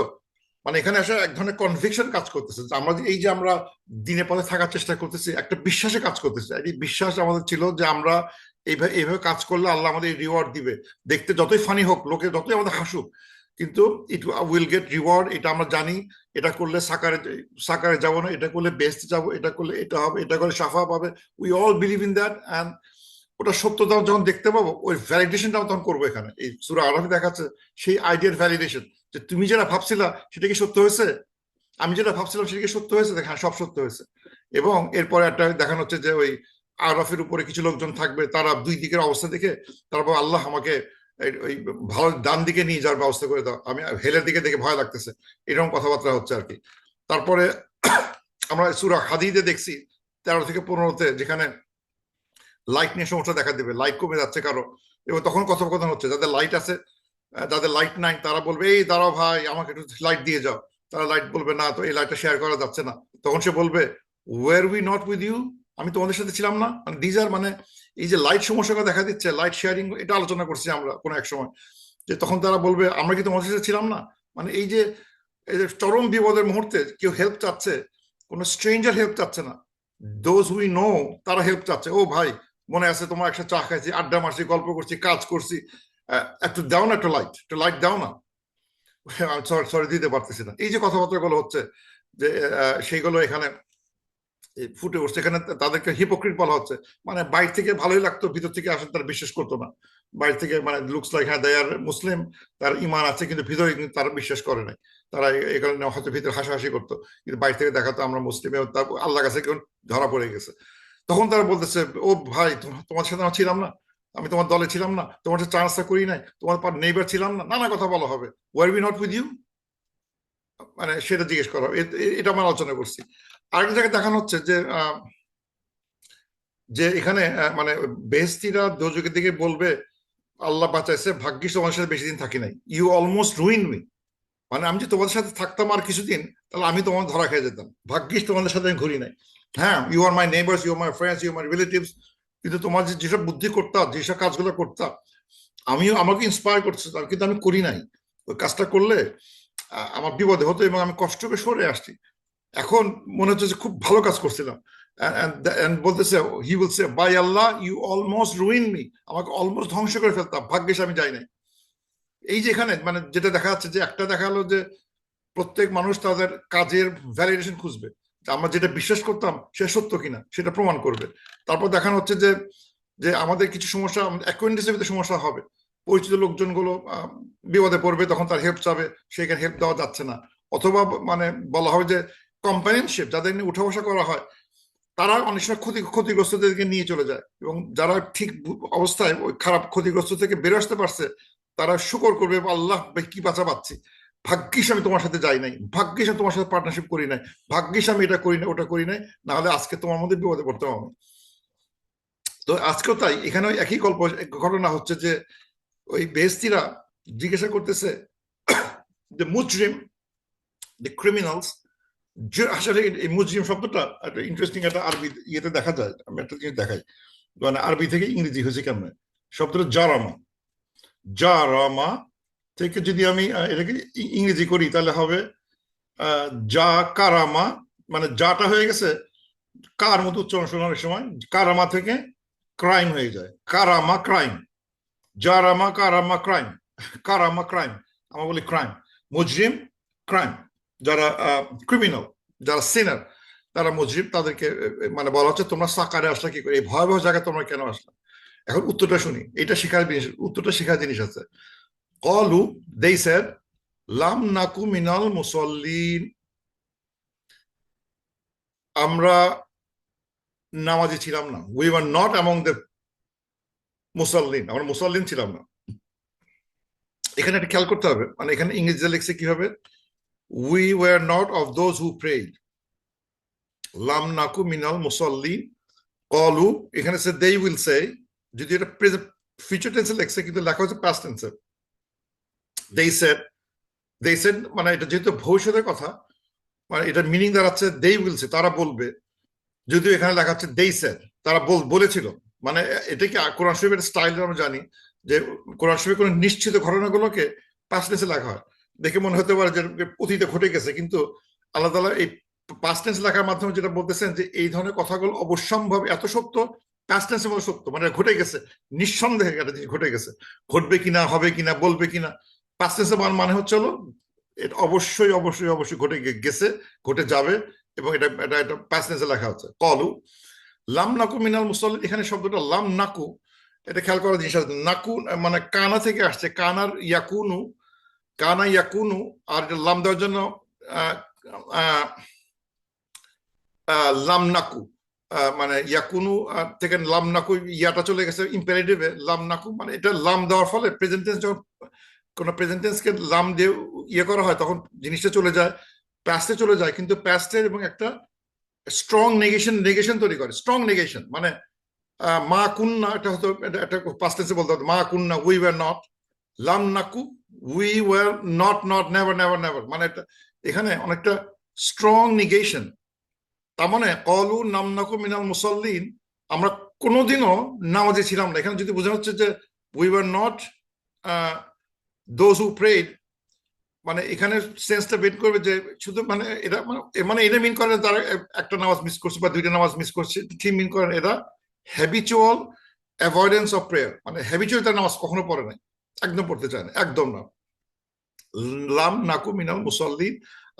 মানে এখানে আসলে এক ধরনের কনভিকশন কাজ করতেছে, আমরা এই যে আমরা দিনে পথে থাকার চেষ্টা করতেছি, একটা বিশ্বাসে কাজ করতেছি। এই বিশ্বাস আমাদের ছিল যে আমরা এইভাবে কাজ করলে আল্লাহ আমাদের রিওয়ার্ড দিবে, দেখতে যতই ফানি হোক, লোকে যতই আমাদের হাসুক, কিন্তু ইট উইল গেট রিওয়ার্ড, এটা আমরা জানি। এটা করলে সাকারে যাবো না, এটা করলে বেস্ট যাবো, এটা করলে এটা হবে, এটা করলে সাফা পাবে। We all believe in that. And ওটা সত্যতা যখন দেখতে পাবো, ওই ভ্যালিডেশনটাও তখন করবো। এখানে এই সূরা আরাফে দেখাচ্ছে সেই আইডিয়ার ভ্যালিডেশন, যে তুমি যেটা ভাবছিলা সেটা কি সত্য হয়েছে, আমি যেটা ভাবছিলাম সেটা কি সত্য হয়েছে, হ্যাঁ সব সত্য হয়েছে। এবং এরপরে একটা দেখানো হচ্ছে যে ওই আরাফের উপরে কিছু লোকজন থাকবে, তারা দুই দিকের অবস্থা দেখে তারপর আল্লাহ আমাকে ওই ভালো ডান দিকে নিয়ে যাওয়ার ব্যবস্থা করে দাও, আমি হেলের দিকে দেখে ভয় লাগতেছে, এরকম কথাবার্তা হচ্ছে আর কি। তারপরে আমরা সূরা হাদীদে দেখছি 13 থেকে 15-তে, যেখানে লাইট নিয়ে সমস্যা দেখা দেবে, লাইট কমে যাচ্ছে কারো, এবং তখন কথোপকথন হচ্ছে যাদের লাইট আছে, যাদের লাইট নাই তারা বলবে এই দাঁড়াও ভাই আমাকে একটু লাইট দিয়ে যাও, তারা লাইট বলবে না তো এই লাইটটা শেয়ার করা যাচ্ছে না, তখন সে বলবে were we not with you, আমি তোমাদের সাথে ছিলাম না। মানে ডিজার মানে এই যে লাইট সমস্যাটা দেখা দিচ্ছে, লাইট শেয়ারিং, এটা আলোচনা করছি আমরা কোনো এক সময়, যে তখন তারা বলবে আমরা কি তোমাদের সাথে ছিলাম না। মানে এই যে চরম বিপদের মুহূর্তে কেউ হেল্প চাচ্ছে, কোনো স্ট্রেঞ্জার হেল্প চাচ্ছে না, দোজ উই নো তারা হেল্প চাচ্ছে। ও ভাই মনে আছে তোমার একসাথে চা খাইছি, আড্ডা মারছি, গল্প করছি, কাজ করছি, একটু দাও না, একটু লাইট দাও না, সরি দিতে পারতেছি না। এই যে কথাবার্তাগুলো হচ্ছে, যে সেইগুলো এখানে ফুটে উঠছে। এখানে তাদেরকে হিপোক্রিট বলা হচ্ছে, মানে বাইরে থেকে ভালোই লাগতো, ভিতর থেকে আসলে তারা বিশ্বাস করতো না। বাইরে থেকে মানে লুকস লাইক হ্যাঁ দে আর মুসলিম, তার ইমান আছে, কিন্তু ভিতরে কিন্তু তারা বিশ্বাস করে নাই। তারা এই কারণে হয়তো ভিতরে হাসাহাসি করতো, কিন্তু বাইরে থেকে দেখাতো আমরা মুসলিম, আল্লাহ কাছে কেউ ধরা পড়ে গেছে। তখন তারা বলতেছে ও ভাই তোমার সাথে আমার ছিলাম না, আমি তোমার দলে ছিলাম না, তোমার সাথে চা নাস্তা করি নাই, তোমার নেইবার ছিলাম না, নানা কথা বলা হবে। Were we not with you, মানে সেটা জিজ্ঞেস করা, এটা আমরা আলোচনা করছি। আরেক জায়গায় দেখানো হচ্ছে যে যে এখানে মানে বেহেস্তিরা দোজখের দিকে বলবে আল্লাহ বাঁচাইছে, ভাগ্যিস তোমার সাথে বেশি দিন থাকি নাই, ইউ অলমোস্ট রুইন মি, মানে আমি যে তোমাদের সাথে থাকতাম আর কিছুদিন, তাহলে আমি তোমার ধরা খেয়ে যেতাম, ভাগ্যিস তোমাদের সাথে আমি ঘুরি নাই। হ্যাঁ you are my neighbours, you are my friends, you are my relatives, কিন্তু তোমার যেসব বুদ্ধি করতাম, যেসব কাজগুলো করতাম, আমিও আমাকে ইন্সপায়ার করছে, কিন্তু আমি করি নাই। ওই কাজটা করলে আমার বিপদে হতো এবং আমি কষ্ট করে সরে আসছি। এখন মনে হচ্ছে যে খুব ভালো কাজ করছিলাম, বলতেছে হি বলছে by Allah you almost ruin me, আমাকে অলমোস্ট ধ্বংস করে ফেলতাম, ভাগ্যিস আমি যাই নাই। এই যে এখানে মানে যেটা দেখা যাচ্ছে, যে একটা দেখা গেলো যে প্রত্যেক মানুষ তাদের কাজের ভ্যালিডেশন খুঁজবে, আমরা যেটা বিশ্বাস করতাম সে সত্য কিনা সেটা প্রমাণ করবে। তারপর দেখানো হচ্ছে যে যে আমাদের কিছু সমস্যা, অ্যাকোয়েন্টেন্সের ভিতরে সমস্যা হবে, পরিচিত লোকজনগুলো বিপদে পড়বে, তখন তার হেল্প চাবে, সেখানে হেল্প দেওয়া যাচ্ছে না। অথবা মানে বলা হবে যে কম্পানিয়নশিপ, যাদের নিয়ে উঠা বসা করা হয়, তারা অনেক সময় ক্ষতিগ্রস্তদেরকে নিয়ে চলে যায়, এবং যারা ঠিক অবস্থায় ওই খারাপ ক্ষতিগ্রস্ত থেকে বেরো আসতে পারছে, তারা শুকর করবে আল্লাহ কি বাঁচা পাচ্ছি, ভাগ্যিস আমি তোমার সাথে যাই নাই, ভাগ্যিস আমি তোমার সাথে পার্টনারশিপ করি নাই, ভাগ্যিস আমি এটা করি না ওটা করি নাই, না হলে আজকে তোমার মধ্যে বিপদে পড়তে হবে। তো আজকেও তাই, এখানে একই গল্প ঘটনা হচ্ছে, যে ওই বেহেস্তিরা জিজ্ঞাসা করতেছে যে মুজরিম, দ্য ক্রিমিনালস, আসলে এই মুজরিম শব্দটা একটা ইন্টারেস্টিং, একটা আরবি ইয়েতে দেখা যায়, আমি একটা জিনিস দেখাই, মানে আরবি থেকে ইংরেজি হয়েছে কেমন। শব্দটা জারামা, জারামা থেকে যদি আমি এটাকে ইংরেজি করি তাহলে হবে যা কারামা, মানে যাটা হয়ে গেছে কার মতো উচ্চারণ শোনার সময়, কারামা থেকে ক্রাইম হয়ে যায়, কারামা ক্রাইম, জারামা কারামা ক্রাইম, কারামা ক্রাইম, আমরা বলি ক্রাইম, মুজরিম ক্রাইম, যারা ক্রিমিনাল, যারা সিনার তারা মুজরিম, তাদেরকে মানে বলা হচ্ছে তোমরা সাকারে আসলে কি করে, এই ভয়াবহ জায়গায় তোমরা কেন আসলে। এখন উত্তরটা শুনি, এটা শেখার জিনিস, উত্তরটা শেখার জিনিস আছে। কলু they said লাম নাকু মিনাল মুসল্লিন, আমরা নামাজি ছিলাম না, we were not among the মুসল্লিন, আমরা মুসল্লিন ছিলাম না। এখানে একটা খেয়াল করতে হবে, মানে এখানে ইংরেজিতে লিখছে কি হবে, we were not of those who prayed, লাম নাকু মিনাল মুসল্লিন, কলু এখানে সে they will say, যদি এটা ফিউচার টেন্সে লিখছে কিন্তু লেখা হচ্ছে পাস্ট টেন্সে, they said মানে এটা যেহেতু ভবিষ্যতের কথা, মানে এটা মিনিং দাঁড়াচ্ছে they will say, তারা বলবে, যদিও এখানে লেখা হচ্ছে they said, তারা বলেছিল। মানে এটা কি কোরআন শরীফের স্টাইল আমরা জানি, যে কোরআন শরীফের কোন নিশ্চিত ঘটনাগুলোকে পাস্ট টেন্সে লেখা হয়, দেখে মনে হতে পারে যে অতীতে ঘটে গেছে, কিন্তু আল্লাহ তাআলা এই পাস্ট টেন্স লেখার মাধ্যমে যেটা বলতেছেন, যে এই ধরনের কথাগুলো অবশ্যম্ভাব এত সত্য, পাস্ট টেন্সের মতো সত্য, মানে ঘটে গেছে, নিঃসন্দেহে একটা জিনিস ঘটে গেছে, ঘটবে কিনা, হবে কিনা, বলবে কিনা, পাস্ট টেন্সে মানে হচ্ছে হলো এটা অবশ্যই অবশ্যই অবশ্যই ঘটে গেছে, ঘটে যাবে, এবং এটা এটা এটা পাস্ট টেন্সে লেখা হচ্ছে। কলু লাম নাকু মিনাল মুসাল্লিন, এখানে শব্দটা লাম নাকু, এটা খেয়াল করার জিনিস আছে। নাকু মানে কানা থেকে আসছে, কানার ইয়াকুনু, কানা ইয়াকুনু, আর এটা লাম দেওয়ার জন্য আহ, আহ, লাম নাকু, মানে ইয়াকুনু থেকে লাম নাকু ইয়াটা চলে গেছে ইম্পারেটিভে, লাম নাকু মানে এটা লাম দেওয়ার ফলে প্রেজেন্ট টেন্স, যখন কোন প্রেজেন্ট টেন্সকে লাম দিয়ে ইয়ে করা হয় তখন জিনিসটা চলে যায় পাস্টে চলে যায়, কিন্তু পাস্টের এবং একটা স্ট্রং নেগেশন নেগেশন তৈরি করে, স্ট্রং নেগেশন। মানে মা কুন্না, এটা হতো একটা পাস্ট টেন্সে বলতে হতো মা কুন্না উই ওয়ার নট, লাম নাকু we were not not never never never, মানে এটা এখানে অনেকটা স্ট্রং নেগেশন। তার মানে কলু নামনাকু মিনাল মুসাল্লিন, আমরা কোনোদিনও নামাজে ছিলাম না। এখানে যদি বোঝা হচ্ছে যে we were not those who prayed, মানে এখানে সেন্সটা বের করবে যে শুধু মানে এটা মানে এটা মিন করে তারা একটা নামাজ মিস করছে বা দুইটা নামাজ মিস করছে, ঠিক মিন করেন এরা হ্যাবিচুয়াল অ্যাভয়েডেন্স অফ প্রেয়ার, মানে হ্যাবিচুয়াল তার নামাজ কখনো পড়ে নাই, একদম পড়তে চায় না, একদম না। লাম নাকু মিনাল মুসাল্লিন,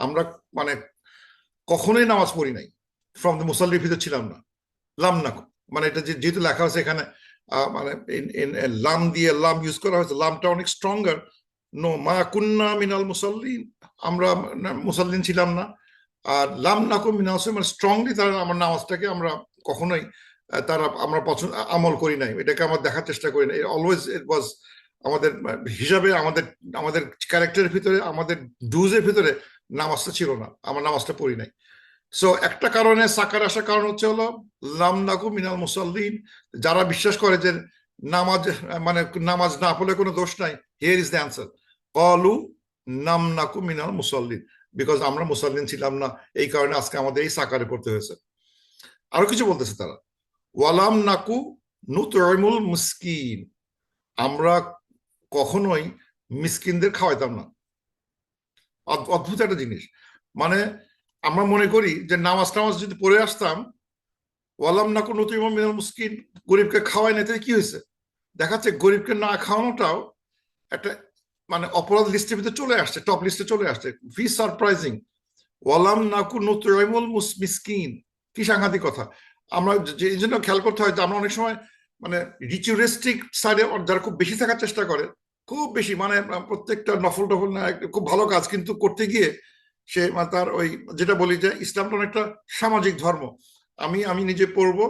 আমরা মানে কখনোই নামাজ পড়ি নাই, ফ্রম দ্য মুসাল্লির ভিতর ছিলাম না। লাম নাকু মানে এটা যেহেতু লেখা হয়েছে এখানে মানে লাম দিয়ে লাম ইউজ করা হয়েছে, লামটা অনেক স্ট্রঙ্গার। নো মা কুন্না মিনাল মুসাল্লিন, আমরা মুসাল্লিন ছিলাম না। আর লাম নাকু মিনাল, মানে স্ট্রংলি তারা আমার নামাজটাকে আমরা কখনোই তারা আমরা পছন্দ আমল করি নাই, এটাকে আমরা দেখার চেষ্টা করি নাই। অলওয়েজ ইট ওয়াজ আমাদের হিসাবে, আমাদের আমাদের ক্যারেক্টারের ভিতরে, আমাদের ডুজের ভিতরে নামাজটা ছিল না, আমরা নামাজটা পড়ি নাই। সো একটা কারণে সাকার আসার কারণ হচ্ছে হলো লাম নাকু মিনাল মুসাল্লিন, যারা বিশ্বাস করে যে নামাজ মানে নামাজ না পড়লে কোনো দোষ নাই, হিয়ার ইজ দ্য অ্যান্সার, কলু নাম নাকু মিনাল মুসাল্লিন, বিকজ আমরা মুসাল্লিন ছিলাম না, এই কারণে আজকে আমাদের এই সাকারে পড়তে হয়েছে। আরো কিছু বলতেছে তারা, ওয়ালাম নাকু নুতইমুল মিসকিন, আমরা কখনোই মিসকিনদের খাওয়াইতাম না। অদ্ভুত একটা জিনিস, মানে আমরা মনে করি যে নামাজ টামাজ যদি পড়ে আসতাম, ওয়ালাম নাকু নুতইমুল মিনাল মিসকিন, গরিবকে খাওয়াই না, তাহলে কি হয়েছে? দেখাচ্ছে গরিবকে না খাওয়ানোটাও একটা মানে অপরাধ লিস্টের ভিতরে চলে আসছে, টপ লিস্টে চলে আসছে। ভি সারপ্রাইজিং, ওয়ালাম নাকু নুতইমুল মিসকিন, কি সাংঘাতিক কথা। আমরা এই জন্য খেয়াল করতে হয় যে আমরা অনেক সময় মানে রিচুয়ালিস্টিক সাইডে যারা খুব বেশি থাকার চেষ্টা করে, খুব বেশি মানে প্রত্যেকটা নফল টফল না খুব ভালো কাজ, কিন্তু করতে গিয়ে সে মানে তার ওই যেটা বলি যে ইসলামটা অনেকটা সামাজিক ধর্ম। আমি আমি নিজে পড়বো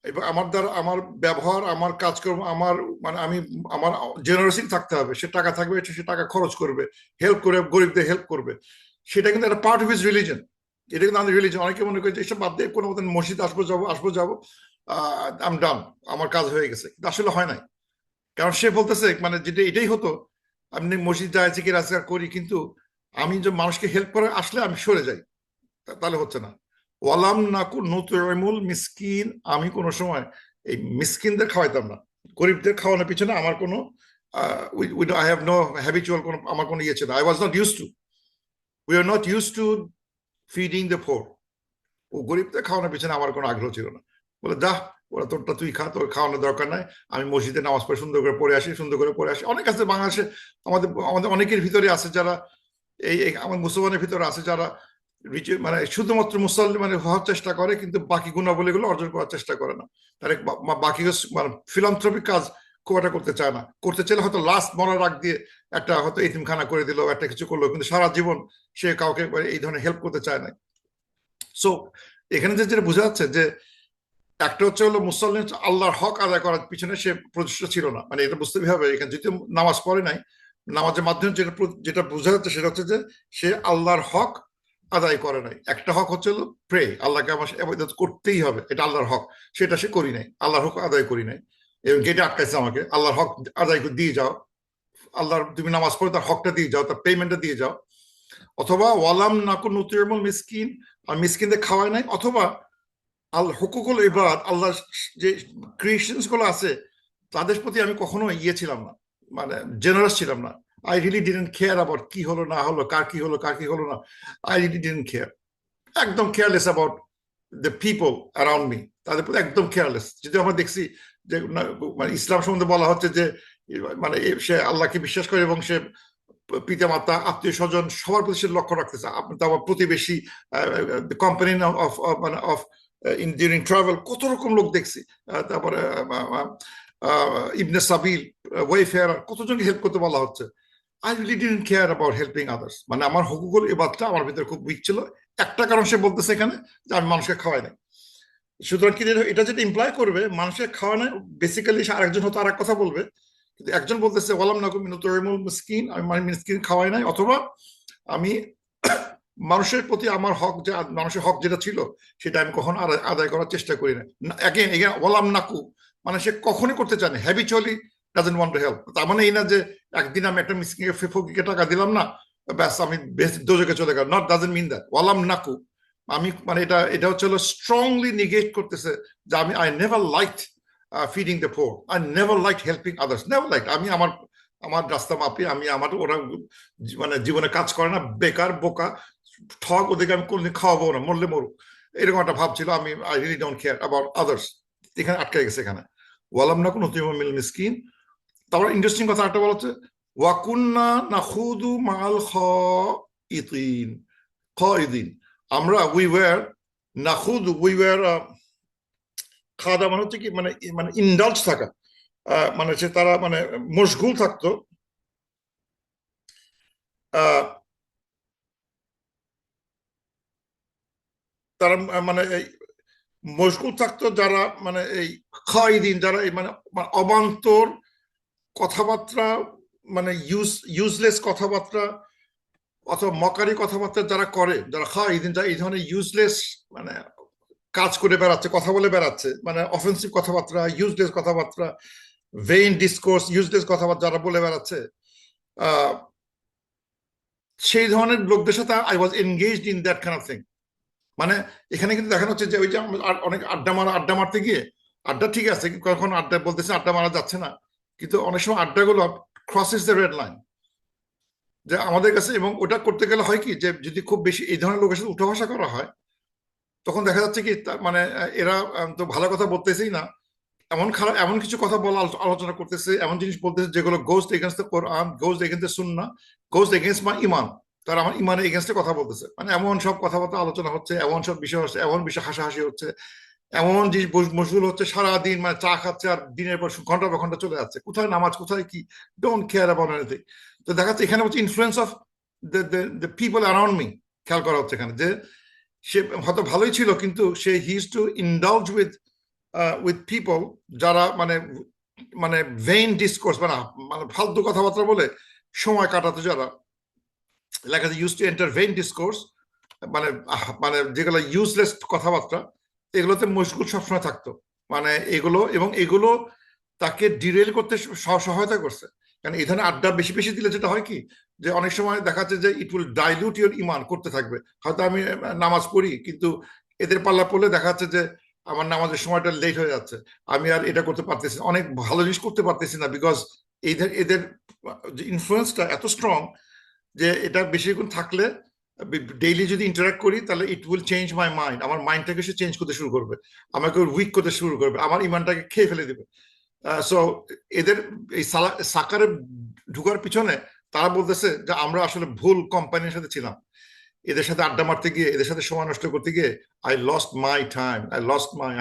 এবং আমার দ্বারা আমার ব্যবহার, আমার কাজকর্ম, আমার মানে আমি আমার জেনারেসিটি থাকতে হবে, সে টাকা থাকবে, সে টাকা খরচ করবে, হেল্প করে গরিবদের হেল্প করবে, সেটা কিন্তু একটা পার্ট অফ হিজ রিলিজন। এটা কিন্তু আমাদের রিলিজন। অনেকে মনে করে যে এসব বাদ দিয়ে কোনো মতন মসজিদ আসবো যাবো আম ডান, আমার কাজ হয়ে গেছে, কিন্তু আসলে হয় নাই। কারণ সে বলতেছে মানে যেটা এটাই হতো, আমি মসজিদ যাচ্ছি কি রাজগার করি, কিন্তু আমি যে মানুষকে হেল্প করে আসলে আমি সরে যাই, তাহলে হচ্ছে না। ওয়ালাম নাকু নুতইমুল মিসকিন, আমি কোনো সময় এই মিসকিনদের খাওয়াইতাম না, গরিবদের খাওয়ানোর পিছনে আমার কোনো আই হ্যাভ নো হ্যাবিচুয়াল কোনো আমার কোনো ইয়ে ছিল। I was not use to, we are not use to feeding the poor. ও গরিবদের খাওয়ানোর পিছনে আমার কোনো আগ্রহ ছিল না। বলে যা, ওরা তোরটা তুই খা, তোর খাওয়ানোর দরকার নাই, আমি মসজিদে নামাজ পড়ে সুন্দর করে পড়ে আসি, সুন্দর করে পড়ে আসি। অনেক আছে বাংলাদেশে, আমাদের আমাদের অনেকের ভিতরে আছে যারা এই আমার মুসলমানের ভিতরে আছে যারা মানে শুধুমাত্র মুসল্লি মানে হওয়ার চেষ্টা করে, কিন্তু বাকি গুণাবলীগুলো অর্জন করার চেষ্টা করে না। তার বাকি মানে ফিলান্থ্রপিক কাজ খুব একটা করতে চায় না, করতে চাইলে হয়তো লাস্ট মরার আগ দিয়ে একটা হয়তো এতিমখানা করে দিল, একটা কিছু করলো, কিন্তু সারা জীবন সে কাউকে এই ধরনের হেল্প করতে চায় না। সো এখানে যেটা বোঝা যাচ্ছে যে একটা হচ্ছে হলো মুসল্লি আল্লাহর হক আদায় করার পিছনে সে প্রচেষ্টা ছিল না, মানে এটা বুঝতে হবে। এখানে যদি নামাজ পড়ে নাই, নামাজের মাধ্যমে যেটা যেটা বোঝা যাচ্ছে সেটা হচ্ছে যে সে আল্লাহর হক আদায় করে নাই। একটা হক হচ্ছে হলো প্রে, আল্লাহকে আমার ইবাদত করতেই হবে, এটা আল্লাহর হক, সেটা সে করি নাই, আল্লাহর হক আদায় করি নাই, এবং গেটে আটকাইছে আমাকে, আল্লাহর হক আদায় করে দিয়ে যাও, আল্লাহর তুমি নামাজ পড়ে তার হকটা দিয়ে যাও, তার পেমেন্টটা দিয়ে যাও। অথবা ওয়ালাম নাকুন নুতইমুল মিসকিন, আর মিসকিনদের খাওয়ায় নাই। অথবা আল হুকুকুল ইবাদ, আল্লাহ যে ক্রিয়েশনস গুলো আছে তাদের প্রতি আমি কখনো ইয়ে ছিলাম না, মানে জেনারেস ছিলাম না। I really didn't care about কি হলো না হলো, কার কি হলো কার কি হলো না, আই রিয়েলি ডিডন্ট কেয়ার, একদম careless about the people around me, তাদের প্রতি একদম কেয়ারলেস। যদি আমরা দেখছি যে মানে ইসলাম সম্বন্ধে বলা হচ্ছে যে মানে সে আল্লাহকে বিশ্বাস করে এবং সে পিতামাতা, আত্মীয় স্বজন সবার প্রতি সে লক্ষ্য রাখতেছে। আপনি তো আমার প্রতিবেশী, কোম্পানি অফ মানে অফ ইন ডিউরিং ট্রাভেল কত রকম লোক দেখছি। তারপরে ইবনে সাবিল, ওয়েফেয়ার, কতজনকে হেল্প করতে বলা হচ্ছে। I really didn't care about helping others. মানে আমার হুকুকুল ইবাদতটা আমার ভিতরে খুব উইক ছিল। একটা কারণ সে বলতেছে এখানে যে আমি মানুষকে খাওয়াই নাই। সুতরাং কি এটা যেটা ইমপ্লাই করবে মানুষকে খাওয়া নাই, বেসিক্যালি আরেকজন হয়তো আর এক কথা বলবে, কিন্তু একজন বলতেছে ওয়ালাম নাকুম মিনাত-তু'ইমুল মিসকিন, আমি মিসকিন খাওয়াই নাই, অথবা আমি মানুষের প্রতি আমার হক, যে মানুষের হক যেটা ছিল সেটা আমি কখনো আদায় করার চেষ্টা করি না। এগেন ওয়ালাম নাকু মানে সে কখনোই করতে চায় না, habitually doesn't want to help. তার মানে এই না যে একদিন আমি একটা মিসকিনকে ফকিরকে টাকা দিলাম না, ব্যাস আমি দোজখে চলে গেলাম, নট ডাজন্ট মিন দ্যাট। ওয়ালাম নাকু আমি মানে এটা হচ্ছে স্ট্রংলি নিগেট করতেছে যে আমি I never liked feeding the poor, I never liked helping others, never liked. আমি আমার রাস্তা মাপি, আমি আমার ওরা মানে জীবনে কাজ করে না, বেকার বোকা ঠক, ওদেরকে আমি কোনদিন খাওয়াবো না, মরলে মরুক, এরকম একটা ভাব ছিল। আমি I really don't care about others. এখানে আটকে গেছে এখানে ওয়ালাম নাকুন মিনাল মিসকিন। তারপর ইন্টারেস্টিং কথা একটা বলা হচ্ছে ওয়াকুন্না নাখুদু মাল খাইদিন, আমরা উই ওয়ার নাখুদু, উই ওয়ার খাওয়া দাওয়া মানে হচ্ছে কি মানে মানে ইন্ডালজ থাকা, মানে সে তারা মানে মশগুল থাকতো, তারা মানে এই মশগুল থাকতো যারা মানে এই খাইদিন, যারা এই মানে অবান্তর কথাবার্তা, মানে ইউজলেস কথাবার্তা অথবা মকারি কথাবার্তা যারা করে, যারা খাইদিন, যারা এই ধরনের ইউজলেস মানে কাজ করে বেড়াচ্ছে, কথা বলে বেড়াচ্ছে, মানে অফেন্সিভ কথাবার্তা, ইউজলেস কথাবার্তা, ভেইন ডিসকোর্স, ইউজলেস কথাবার্তা যারা বলে বেড়াচ্ছে, সেই ধরনের লোকদের সাথে I was engaged in that kind of thing. মানে এখানে কিন্তু দেখানো হচ্ছে যে ওই যে অনেক আড্ডা মারতে গিয়ে, আড্ডা ঠিক আছে, কখন আড্ডা বলতেছে আড্ডা মারা যাচ্ছে না, কিন্তু অনেক সময় আড্ডাগুলো ক্রসেস দ্য রেড লাইন যে আমাদের কাছে। এবং ওটা করতে গেলে হয় কি যে যদি খুব বেশি এই ধরনের লোকের সাথে উঠা বসা করা হয়, তখন দেখা যাচ্ছে কি মানে এরা তো ভালো কথা বলতেছেই না, এমন কিছু কথা বলা আলোচনা করতেছে, এমন জিনিস বলতেছে যেগুলো ghost against the Quran, ghost against the Sunnah, ghost against মাই ইমান। তারা আমার ইমানের এগেনস্টে কথা বলতেছে, মানে এমন সব কথাবার্তা আলোচনা হচ্ছে, এমন সব বিষয় হচ্ছে, এমন বিষয় হাসাহাসি হচ্ছে, এমন জিনিস মশগুল হচ্ছে, সারাদিন মানে চা খাচ্ছে আর দিনের পর ঘন্টা পর ঘন্টা চলে যাচ্ছে, কোথায় নামাজ, কোথায় কি, ডোন্ট কেয়ার অ্যাবাউট এনিথিং। তো দেখা যাচ্ছে এখানে হচ্ছে influence of the people around me খেয়াল করা হচ্ছে এখানে, যে সে হয়তো ভালোই ছিল কিন্তু সে he is to indulge with people যারা মানে মানে ভেইন ডিসকোর্স, মানে মানে ফালতু কথাবার্তা বলে সময় কাটাতে, যারা লেখা use to enter vein discourse, মানে মানে যেগুলো ইউজলেস কথাবার্তা, এগুলোতে মশগুল সবসময় থাকতো। মানে এগুলো এবং এগুলো তাকে ডিরেল করতে সহায়তা করছে। কারণ এই ধরনের আড্ডা বেশি বেশি দিলে যেটা হয় কি যে অনেক সময় দেখা যাচ্ছে যে ইট উইল ডাইলিউট ইউর ইমান করতে থাকবে। হয়তো আমি নামাজ পড়ি কিন্তু এদের পাল্লা পড়লে দেখা যাচ্ছে যে আমার নামাজের সময়টা লেট হয়ে যাচ্ছে, আমি আর এটা করতে পারতেছি, অনেক ভালো জিনিস করতে পারতেছি না, বিকজ এদের যে ইনফ্লুয়েন্সটা এত স্ট্রং যে এটা বেশিক্ষণ থাকলে, ডেইলি যদি ইন্টারাক্ট করি তাহলে it will change my mind, আমার মাইন্ডটাকে সে চেঞ্জ করতে শুরু করবে, আমাকে উইক করতে শুরু করবে, আমার ইমানটাকে খেয়ে ফেলে দেবে। সো এদের এই সাকারে ঢুকার পিছনে তারা বলতেছে যে আমরা আসলে ভুল কোম্পানির সাথে ছিলাম, এদের সাথে আড্ডা মারতে গিয়ে, এদের সাথে সময় নষ্ট করতে গিয়ে আই লস্ট মাই টাইম,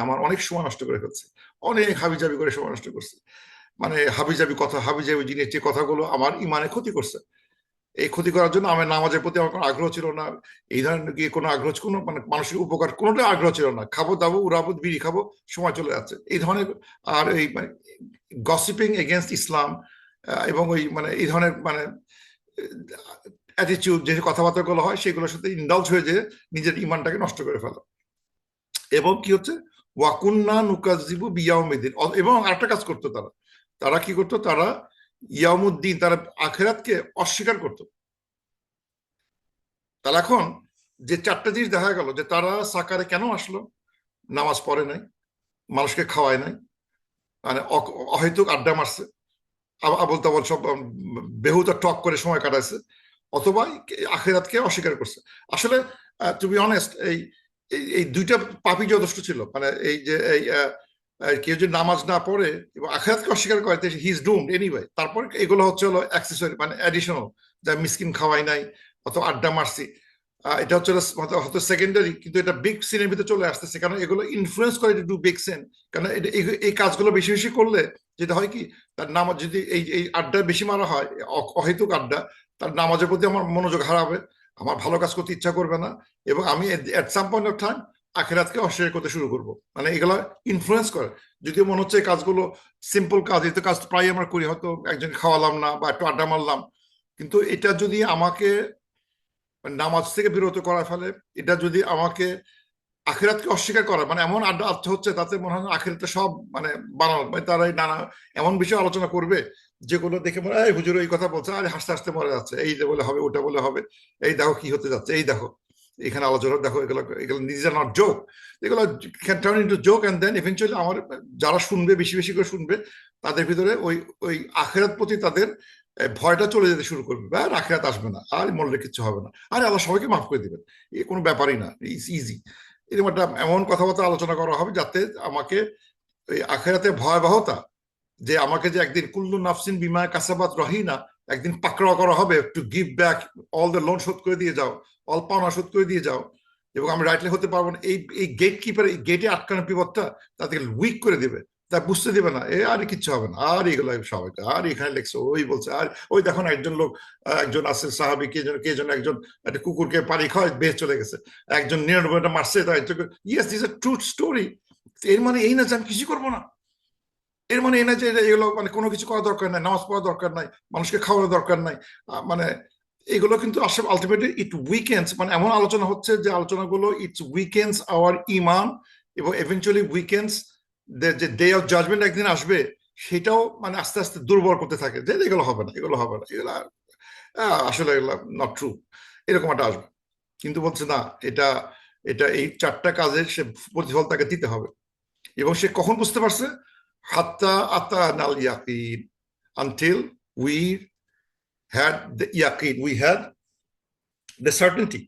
আমার অনেক সময় নষ্ট করে ফেলছে, অনেক হাবিজাবি করে সময় নষ্ট করছে, মানে হাবিজাবি কথা, হাবিজাবি জিনিস, যে কথাগুলো আমার ইমানে ক্ষতি করছে। এই ক্ষতি করার জন্য আমার নামাজের প্রতি আমার কোনো আগ্রহ ছিল না, এই ধরনের গিয়ে কোনো আগ্রহ, কোনো মানে মানুষের উপকার কোনোটাই আগ্রহ ছিল না, খাবো দাবো উড়াবো বিড়ি খাবো, সময় চলে যাচ্ছে এই ধরনের। আর এই মানে গসিপিং এগেনস্ট ইসলাম এবং ওই মানে এই ধরনের মানে অ্যাটিটিউড, যে কথাবার্তাগুলো হয় সেগুলোর সাথে ইন্ডালজ হয়ে যে নিজের ইমানটাকে নষ্ট করে ফেলা। এবং কি হচ্ছে ওয়াকুন্না নুকাজিবু বিয়াউমিদ্দিন, এবং আরেকটা কাজ করতো তারা, তারা কি করতো, তারা ইয়ামুদ্দিন, তারা আখেরাতকে অস্বীকার করতো। তাহলে এখন যে চারটা জিনিস দেখা গেল, যে তারা সাকারে কেন আসলো, নামাজ পড়ে নাই, মানুষকে খাওয়ায় নাই, মানে অহেতুক আড্ডা মারছে, আবল তাবল সব বেহুদা টক করে সময় কাটাইছে, অথবা আখেরাতকে অস্বীকার করছে। আসলে টু বি অনেস্ট এই এই দুইটা পাপই যথেষ্ট ছিল। মানে এই যে এই কেউ যদি নামাজ না পড়ে এবং আখিরাতকে অস্বীকার করে হি ইজ ডুমড এনিওয়ে। তারপর এগুলো হচ্ছে হলো অ্যাক্সেসরি, মানে অ্যাডিশনাল, যা মিসকিন খাওয়াই নাই অথবা আড্ডা মারছি, এটা হচ্ছে হয়তো সেকেন্ডারি, কিন্তু এটা বিগ সিনের ভিতরে চলে আসতেছে, কারণ এগুলো ইনফ্লুয়েন্স করে টু ডু বিগ সিন। কারণ এই কাজগুলো বেশি বেশি করলে যেটা হয় কি, তার নামাজ যদি এই আড্ডা বেশি মারা হয়, অহেতুক আড্ডা, তার নামাজের প্রতি আমার মনোযোগ হারাবে, আমার ভালো কাজ করতে ইচ্ছা করবে না, এবং আমি এট সাম পয়েন্ট অফ টাইম আখিরাতকে অস্বীকার করতে শুরু করবো। মানে এগুলো ইনফ্লুয়েন্স করে। যদিও মনে হচ্ছে এই কাজগুলো সিম্পল কাজ, এই তো কাজ প্রায় আমরা করি, হয়তো একজন খাওয়ালাম না বা একটু আড্ডা মারলাম, কিন্তু এটা যদি আমাকে নামাজ থেকে বিরত করা ফেলে, এটা যদি আমাকে আখিরাতকে অস্বীকার করা, মানে এমন আড্ডা অর্থ হচ্ছে তাতে মনে হয় আখিরাতে সব মানে বানানো, মানে তারা নানা এমন বিষয় আলোচনা করবে যেগুলো দেখে মনে হয় হুজুর এই কথা বলছে, আরে হাসতে হাসতে মরে যাচ্ছে, এই বলে হবে ওটা বলে হবে, এই দেখো কি হতে যাচ্ছে, এই দেখো এখানে আলোচনা দেখো, এগুলো এগুলো নিজে নট জোক, এগুলো can turn into joke, and then eventually আমার যারা শুনবে বেশি বেশি করে শুনবে, তাদের ভিতরে ওই ওই আখিরাত প্রতি তাদের ভয়টা চলে যেতে শুরু করবে, আর আখিরাত আসবে না, আর মরলে কিছু হবে না, আরে আল্লাহ সবাইকে মাফ করে দিবেন, এই কোনো ব্যাপারই না, ইটস ইজি। এরকম একটা এমন কথাবার্তা আলোচনা করা হবে যাতে আমাকে ওই আখিরাতের ভয়াবহতা, যে আমাকে যে একদিন কুল্লু নাফসিন বিমা কাসাবাত রহিনা, একদিন পাকড়াও করা হবে, to give back all the loan শোধ করে দিয়ে যাও, অল পাওনা শোধ করে দিয়ে যাও, এবং আমি রাইটলি হতে পারবো না, এই গেট কিপার, এই গেটে আটকানো বিপদটা তাদেরকে উইক করে দিবে, তা বুঝতে দিবে না, আর কিচ্ছু হবে না, আর এগুলো সবাই, আর এখানে লেখছে ওই বলছে, আর ওই দেখো না একজন লোক, একজন আছে সাহাবি, কে যেন একজন একটা কুকুরকে পানি খাওয়ায় বেশ চলে গেছে, একজন 99টা মারছে, তাই yes this a true story. এর মানে এই না যে আমি কিছু করবো না, এর মানে এই না যে এগুলো মানে কোনো কিছু করা দরকার নাই, নামাজ পড়া দরকার নাই, মানুষকে খাওয়ানোর দরকার নাই, মানে এগুলো কিন্তু আসলে আলটিমেটলি ইট উইকেন্ডস, মানে এমন আলোচনা হচ্ছে যে আলোচনাগুলো ইটস উইকেন্ডস আওয়ার ইমান, এবং এভেনচুয়ালি উইকেন্ডস যে ডে অফ জাজমেন্ট একদিন আসবে, সেটাও মানে আস্তে আস্তে দুর্বল করতে থাকে, যে এগুলো হবে না, এগুলো হবে না, এগুলো আসলে এগুলো নট ট্রু, এরকম একটা আসবে। কিন্তু বলছে না, এটা এটা এই চারটা কাজের সে প্রতিফল তাকে দিতে হবে, এবং সে কখন বুঝতে পারছে, হাত্তা আতানাল ইয়াকিন, until we had the ইয়াকিন, we had the certainty,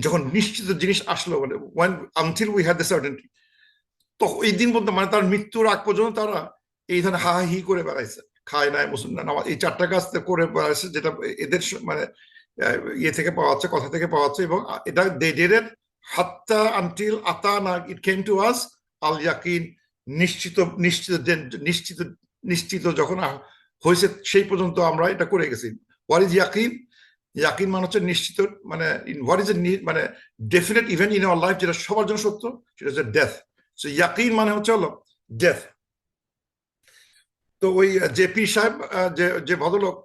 যখন নিশ্চিত জিনিস আসলো, মানে when until we had the certainty, তখন এই দিন পর্যন্ত, মানে তার মৃত্যুর আগ পর্যন্ত তারা এই ধরনের হা হি করে বেড়াইছে, খায় নাই মুসলমান এই চারটা কাজ করে বেড়াইছে, যেটা এদের মানে ইয়ে থেকে পাওয়া যাচ্ছে, কথা থেকে পাওয়া যাচ্ছে, এবং এটা they did it হাত্তা until আতানা it came to us আল ইয়াকিন, নিশ্চিত নিশ্চিত নিশ্চিত নিশ্চিত যখন হয়েছে সেই পর্যন্ত আমরা এটা করে গেছি। হোয়াট ইজ ইয়াকিন? ইয়াকিন মানে হচ্ছে নিশ্চিত, মানে হোয়াট ইজ মানে definite event in our life, যেটা সবার জন্য সত্য, সেটা হচ্ছে ডেথ। সো ইয়াকিন মানে হচ্ছে হলো ডেথ। তো ওই যে পীর সাহেব, যে যে ভদ্রলোক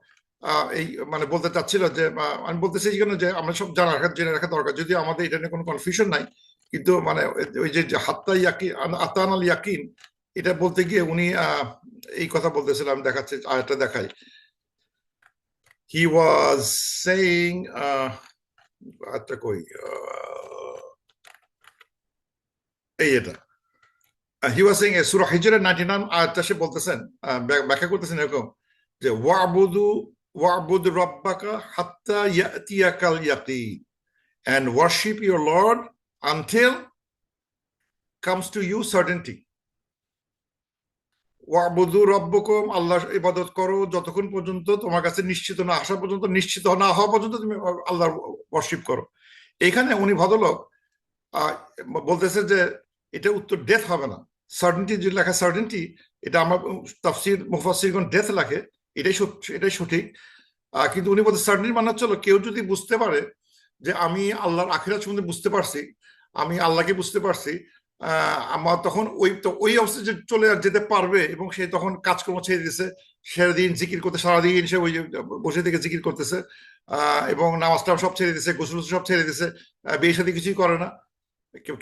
এই মানে বলতে চাচ্ছিল যে, আমি বলতেছি যে আমরা সব জেনে রাখা দরকার, যদিও আমাদের এটা নিয়ে কোনো কনফিউশন নাই, কিন্তু মানে ওই যে হাত্তা ইয়াকিন আতান আল ইয়াকিন, এটা বলতে গিয়ে উনি এই কথা বলতেছিলাম, দেখাচ্ছে আয়াতটা দেখাই। হি ওয়াজ সেইং, আচ্ছা কই, এই এটা হি ওয়াজ সেইং সূরা হিজরের 99 আয়াতটা সে বলতেছেন, ব্যাখ্যা করতেছেন এরকম যে ওয়াবুদ রাব্বাকা হাত্তা ইয়াতিয়াকাল ইয়াকিন, and worship your Lord until comes to you certainty. ওয়াবুদু রব্বকুম, আল্লাহর ইবাদত করো যতক্ষণ পর্যন্ত তোমার কাছে নিশ্চিত না আসা পর্যন্ত, নিশ্চিত না হওয়া পর্যন্ত তুমি আল্লাহর ওয়ার্শিপ করো। এখানে উনি ভদ্রলোক বলতেছে যে এটা উত্তর ডেথ হবে না, সার্টেনটি যে লেখা সার্টেনটি, এটা আমার তাফসির মুফাসসিরগণ ডেথ লেখে, এটাই সঠিক, কিন্তু উনি বলতে সার্টেনটি মানে হচ্ছে কেউ যদি বুঝতে পারে যে আমি আল্লাহর আখিরাত সম্বন্ধে বুঝতে পারছি, আমি আল্লাহকে বুঝতে পারছি, আমার তখন ওই অবস্থায় যে চলে যেতে পারবে, এবং সে তখন কাজকর্ম ছেড়ে দিয়েছে, সারাদিন জিকির করতে, সারাদিন সে ওই বসে থেকে জিকির করতেছে, এবং নামাজটা সব ছেড়ে দিয়েছে, গোসল সব ছেড়ে দিয়েছে, বিয়ের সাথে কিছুই করে না,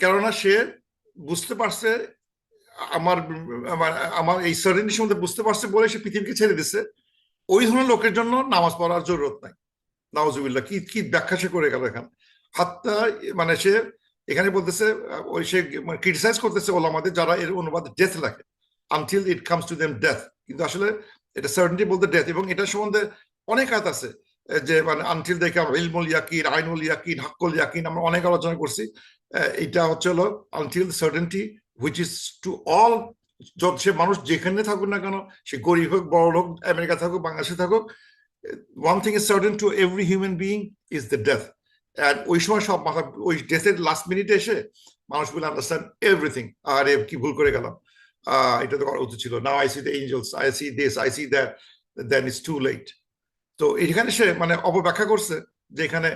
কেননা সে বুঝতে পারছে আমার আমার এই সার্টেনটি সম্বন্ধে বুঝতে পারছে বলে সে পৃথিবীকে ছেড়ে দিচ্ছে। ওই ধরনের লোকের জন্য নামাজ পড়ার জরুরত নাই। নাউজুবিল্লাহ, কি কি ব্যাখ্যা সে করে গেল এখানে। হাত্তা মানে সে এখানে বলতেছে, ওই সে ক্রিটিসাইজ করতেছে ওলামাদের যারা এর অনুবাদ ডেথ লেখে, until it comes to them death, কিন্তু আসলে এটা সার্টেনটি বলতে ডেথ, এবং এটা সম্বন্ধে অনেক আয়াত আছে যে মানে আনটিল দেখে আমরা ইলমুল ইয়াকিন, আইনুল ইয়াকিন, হাক্কুল ইয়াকিন আমরা অনেক আলোচনা করছি। এটা হচ্ছে হলো until certainty which is to all সে মানুষ যেখানে থাকুক না কেন, সে গরিব হোক, বড় হোক, আমেরিকা থাকুক, বাংলাদেশে থাকুক, one thing is certain to every human being is the death. And ওই সময় সব মাথা, ওই ডেথের লাস্ট মিনিটে এসে মানুষ will understand everything. আরে কি ভুল করে গেলাম, এটা তো করা উচিত ছিল, now I see the angels, I see this, I see that, then it's too late. তো এখানে সে মানে অপব্যাখ্যা করছে যে এখানে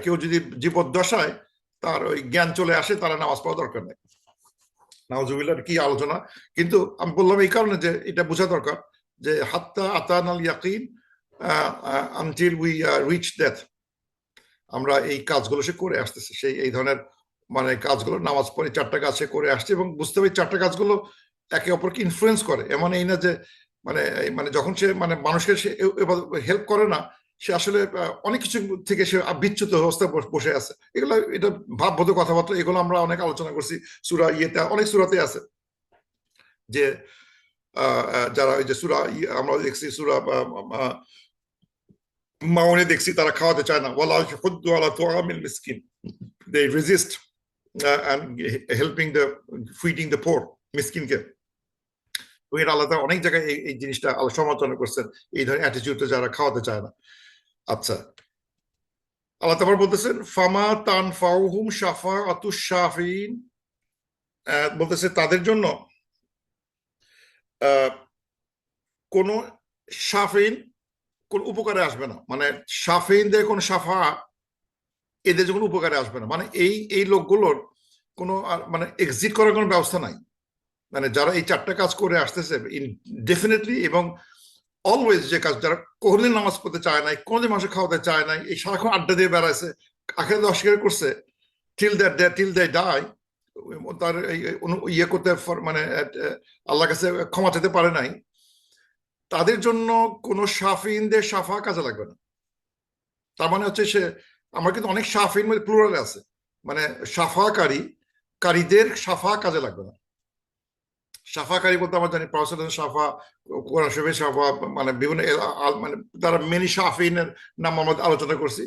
কেউ যদি জীবদ্দশায় তার ওই জ্ঞান চলে আসে, তারা নামাজ পড়া দরকার নেই। নাউজুবিল্লাহর কি আলোচনা! কিন্তু আমি বললাম এই কারণে যে এটা বোঝা দরকার যে হাত্তা আতানাল ইয়াকিন আনটিল উই রিচ ডেথ, আমরা এই কাজগুলো সে করে আসতেছে, সেই এই ধরনের মানে কাজগুলো নামাজ পড়ে 4টা কাজ সে করে আসছে, এবং বুঝতে হবে 4টা কাজগুলো একে অপরকে ইনফ্লুয়েন্স করে। এমন এই না যে মানে মানে যখন সে মানে মানুষকে সে হেল্প করে না, সে আসলে অনেক কিছু থেকে সে বিচ্যুত অবস্থায় বসে আছে। এগুলো এটা ভাববোধ কথাবার্তা, এগুলো আমরা অনেক আলোচনা করছি সূরা ইয়েতে, অনেক সূরাতে আছে যে যারা ওই যে সূরা আমরা দেখছি সূরা মাউনে দেখছি, তারা খাওয়াতে চায় না, ওয়ালা ইয়াহুদ্দু আলা তুআমিল মিসকিন, they resist and helping the feeding the poor, মিসকিনকে। তো এর আলাদা অনেক জায়গায় এই জিনিসটা সমালোচনা করছেন, এই ধরনের অ্যাটিটিউডে যারা খাওয়াতে চায় না। আচ্ছা, আল্লাহ তাআলা বলতেছেন ফামা তানফাউহুম শাফাআতুশ শাফিঈন, বলতেছে তাদের জন্য কোন শাফিঈন কোন উপকারে আসবে না, মানে শাফিঈনদের কোন শাফা এদের যখন উপকারে আসবে না, মানে এই লোকগুলোর কোনো মানে এক্সিট করার কোনো ব্যবস্থা নাই। মানে যারা এই 4টা কাজ করে আসতেছে ডেফিনেটলি এবং অলওয়েজ, যে কাজ যারা কোনদিন নামাজ পড়তে চায় নাই, কোনদিন মানুষের খাওয়াতে চায় নাই, এই সারাক্ষণ আড্ডা দিয়ে বেড়াইছে, আখেরাতে অস্বীকার করছে, টিল দে ডাই, তার ইয়ে করতে মানে আল্লাহর কাছে ক্ষমা চাইতে পারে নাই, তাদের জন্য কোনো শাফিঈনদের শাফা কাজে লাগবে না। তার মানে হচ্ছে সে, আমার কিন্তু অনেক শাফিঈন মানে প্লুরাল আছে, মানে কারীদের শাফা কাজে লাগবে না। শাফাকারী বলতে আমরা জানি প্রফেসর শাফা, কোরআন শরীফের শাফা, মানে বিভিন্ন মানে তারা মেনি শাফিনের নাম আমরা আলোচনা করছি,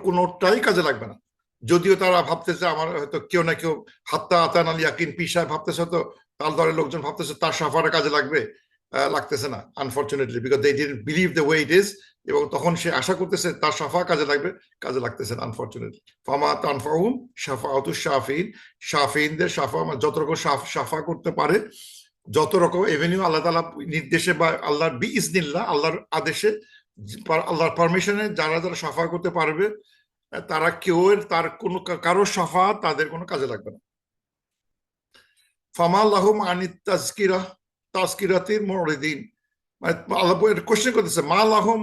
কোনোটাই কাজে লাগবে না। যদিও তারা ভাবতেছে, আমার হয়তো কেউ না কেউ হাত্তা আতান আল ইয়াকিন পিসায় ভাবতেছে, হয়তো তার দলের লোকজন ভাবতেছে তার শাফাটা কাজে লাগবে, লাগতেছে না unfortunately, because they didn't believe the way it is, এবং তখন সে আশা করতেছে তার শাফা কাজে লাগবে, কাজে লাগতেছে না আনফরচুনেটলি। ফামা তানফাউহুম শাফাআতুশ শাফিঈন, শাফিঈনদের শাফা যত রকম শাফা করতে পারে, যত রকম এভিনিউ আল্লাহ তাআলা নির্দেশে বা আল্লাহর বিইজনিল্লাহ, আল্লাহর আদেশে, আল্লাহর পারমিশনে যারা যারা শাফা করতে পারবে, তারা কেউ তার কোনো কারো শাফা তাদের কোনো কাজে লাগবে না। ফামা লাহুম আনিত তাজকিরাতির মুরিদিন, মানে আল্লাহ কোশ্চেন করতেছে মা লাহুম,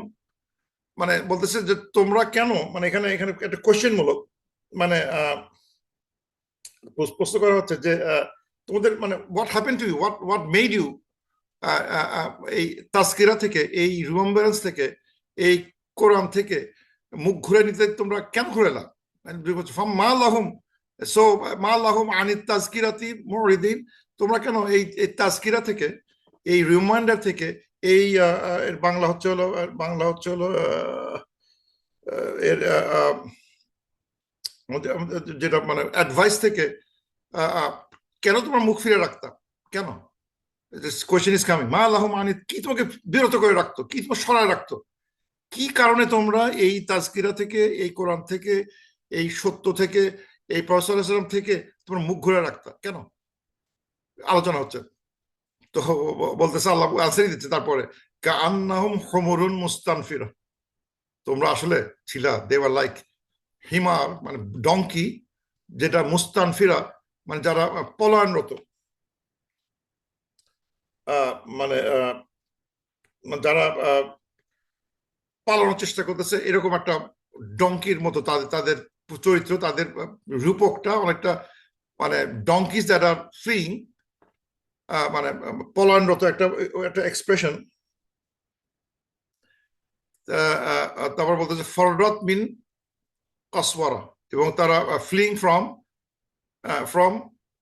মানে বলতেছে যে তোমরা কেন, মানে এখানে একটা কোশ্চেন মূলক, মানে প্রশ্ন করা হচ্ছে যে তোমাদের মানে what happen to you, what made you এই তাজকিরা থেকে, এই রিমেম্বারেন্স থেকে, এই কোরআন থেকে মুখ ঘুরে নিতে তোমরা কেন ঘুরে এলা? মা লাহুম, সো মা লাহুম আনিত তাজকিরাতি মুরিদিন, তোমরা কেন এই তাজকিরা থেকে, এই রিমাইন্ডার থেকে, এই বাংলা হচ্ছে হলো এর যেটা মানে অ্যাডভাইস থেকে কেন তোমার মুখ ফিরে রাখতাম, কেন? Question is coming. মা আল্লাহ মানে কি তোমাকে বিরত করে রাখতো, কি তোমার সরায় রাখতো, কি কারণে তোমরা এই তাজকিরা থেকে, এই কোরআন থেকে, এই সত্য থেকে, এই প্রফেসর থেকে তোমার মুখ ঘুরে রাখতা কেন? আলোচনা হচ্ছে, তো বলতেছে আল্লাহ আনসারই দিচ্ছে তারপরে, কাআন্নাহুম হুমুরুন মুস্তানফিরা, তোমরা আসলে ছিলা, দে ওয়ার লাইক হিমার, মানে ডঙ্কি, যেটা মুস্তানফিরা মানে যারা পলায়নরত, মানে যারা পালানোর চেষ্টা করতেছে, এরকম একটা ডঙ্কির মতো তাদের চরিত্র, তাদের রূপকটা অনেকটা মানে ডঙ্কিজ দ্যাট আর ফ্লিইং, মানে পলায়নরত একটা এক্সপ্রেশন। তারপর বলতেছে ফররাত মিন কাসওয়ারা, এবং তারা ফ্লিং ফ্রম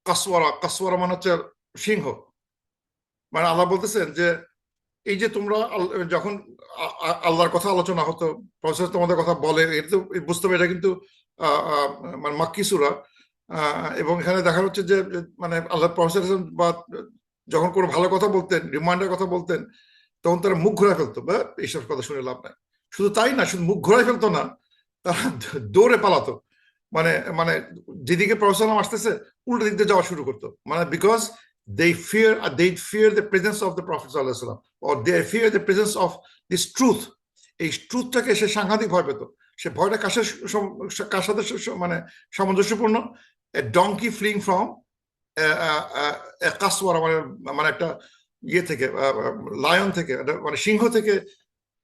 কাসওয়ারা মানে হচ্ছে সিংহ। মানে আল্লাহ বলতেছেন যে এই যে তোমরা যখন আল্লাহর কথা আলোচনা হতো, প্রফেসর তোমাদের কথা বলে, এটা তো বুঝতে হবে এটা কিন্তু মানে মাক্কি সূরা, এবং এখানে দেখা হচ্ছে যে মানে আল্লাহ প্রফেসর বা যখন কোনো ভালো কথা বলতেন, রিমাইন্ডার কথা বলতেন, তখন তারা মুখ ঘোরায় ফেলতো, বা এইসব কথা শুনে লাভ নাই। শুধু তাই না, শুধু মুখ ঘোরায় ফেলতো না, তারা দৌড়ে পালাতো। মানে মানে যেদিকে প্রফেসর আসতেছে উল্টো দিক দিয়ে যাওয়া শুরু করতো, মানে because they fear the presence of the Prophet sallallahu alaihi wasallam, or they fear the presence of this truth. এই ট্রুথটাকে সে সাংঘাতিক ভয় পেত। সে ভয়টা কার সাথে মানে সামঞ্জস্যপূর্ণ? ডঙ্কি ফ্লিং ফ্রম কাসওয়ারা, মানে মানে একটা ইয়ে থেকে, লায়ন থেকে, মানে সিংহ থেকে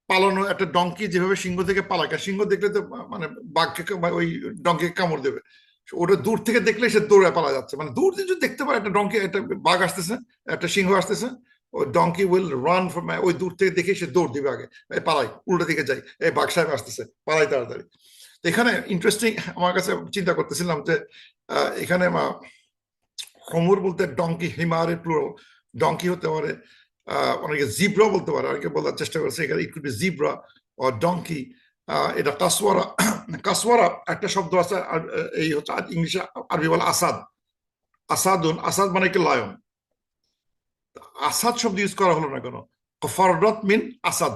পালানো একটা ডঙ্কি যেভাবে সিংহ থেকে পালায়, কারণ সিংহ দেখলে তো মানে বাঘকে ওই ডঙ্কিকে কামড় দেবে, ওটা দূর থেকে দেখলে সে দৌড়ে পালা যাচ্ছে, মানে দূর থেকে যদি দেখতে পারে একটা ডঙ্কি, একটা বাঘ আসতেছে, একটা সিংহ আসতেছে, ওই ডঙ্কি উইল রান ফ্রম, ওই দূর থেকে দেখে সে দৌড় দিবে আগে, পালাই, উল্টো দিকে যাই, এই বাঘ সাহেব আসতেছে, পালাই তাড়াতাড়ি। এখানে ইন্টারেস্টিং, আমার কাছে চিন্তা করতেছিলাম যে এখানে খমুর বলতে ডঙ্কি, হিমারের প্লুরাল, ডঙ্কি হতে পারে, অনেকে জিব্রা বলতে পারে, অনেকে বলার চেষ্টা করছে এখানে ইট কুড বি জিব্রা ও ডঙ্কি। এটা কাসওয়ারা, কাসওয়ারা একটা শব্দ আছে, এই হচ্ছে ইংলিশে, আরবি বলে আসাদ, আসাদুন, আসাদ মানে কি লায়ন। আসাদ শব্দ ইউজ করা হলো না কেন? ফারদাত মিন আসাদ,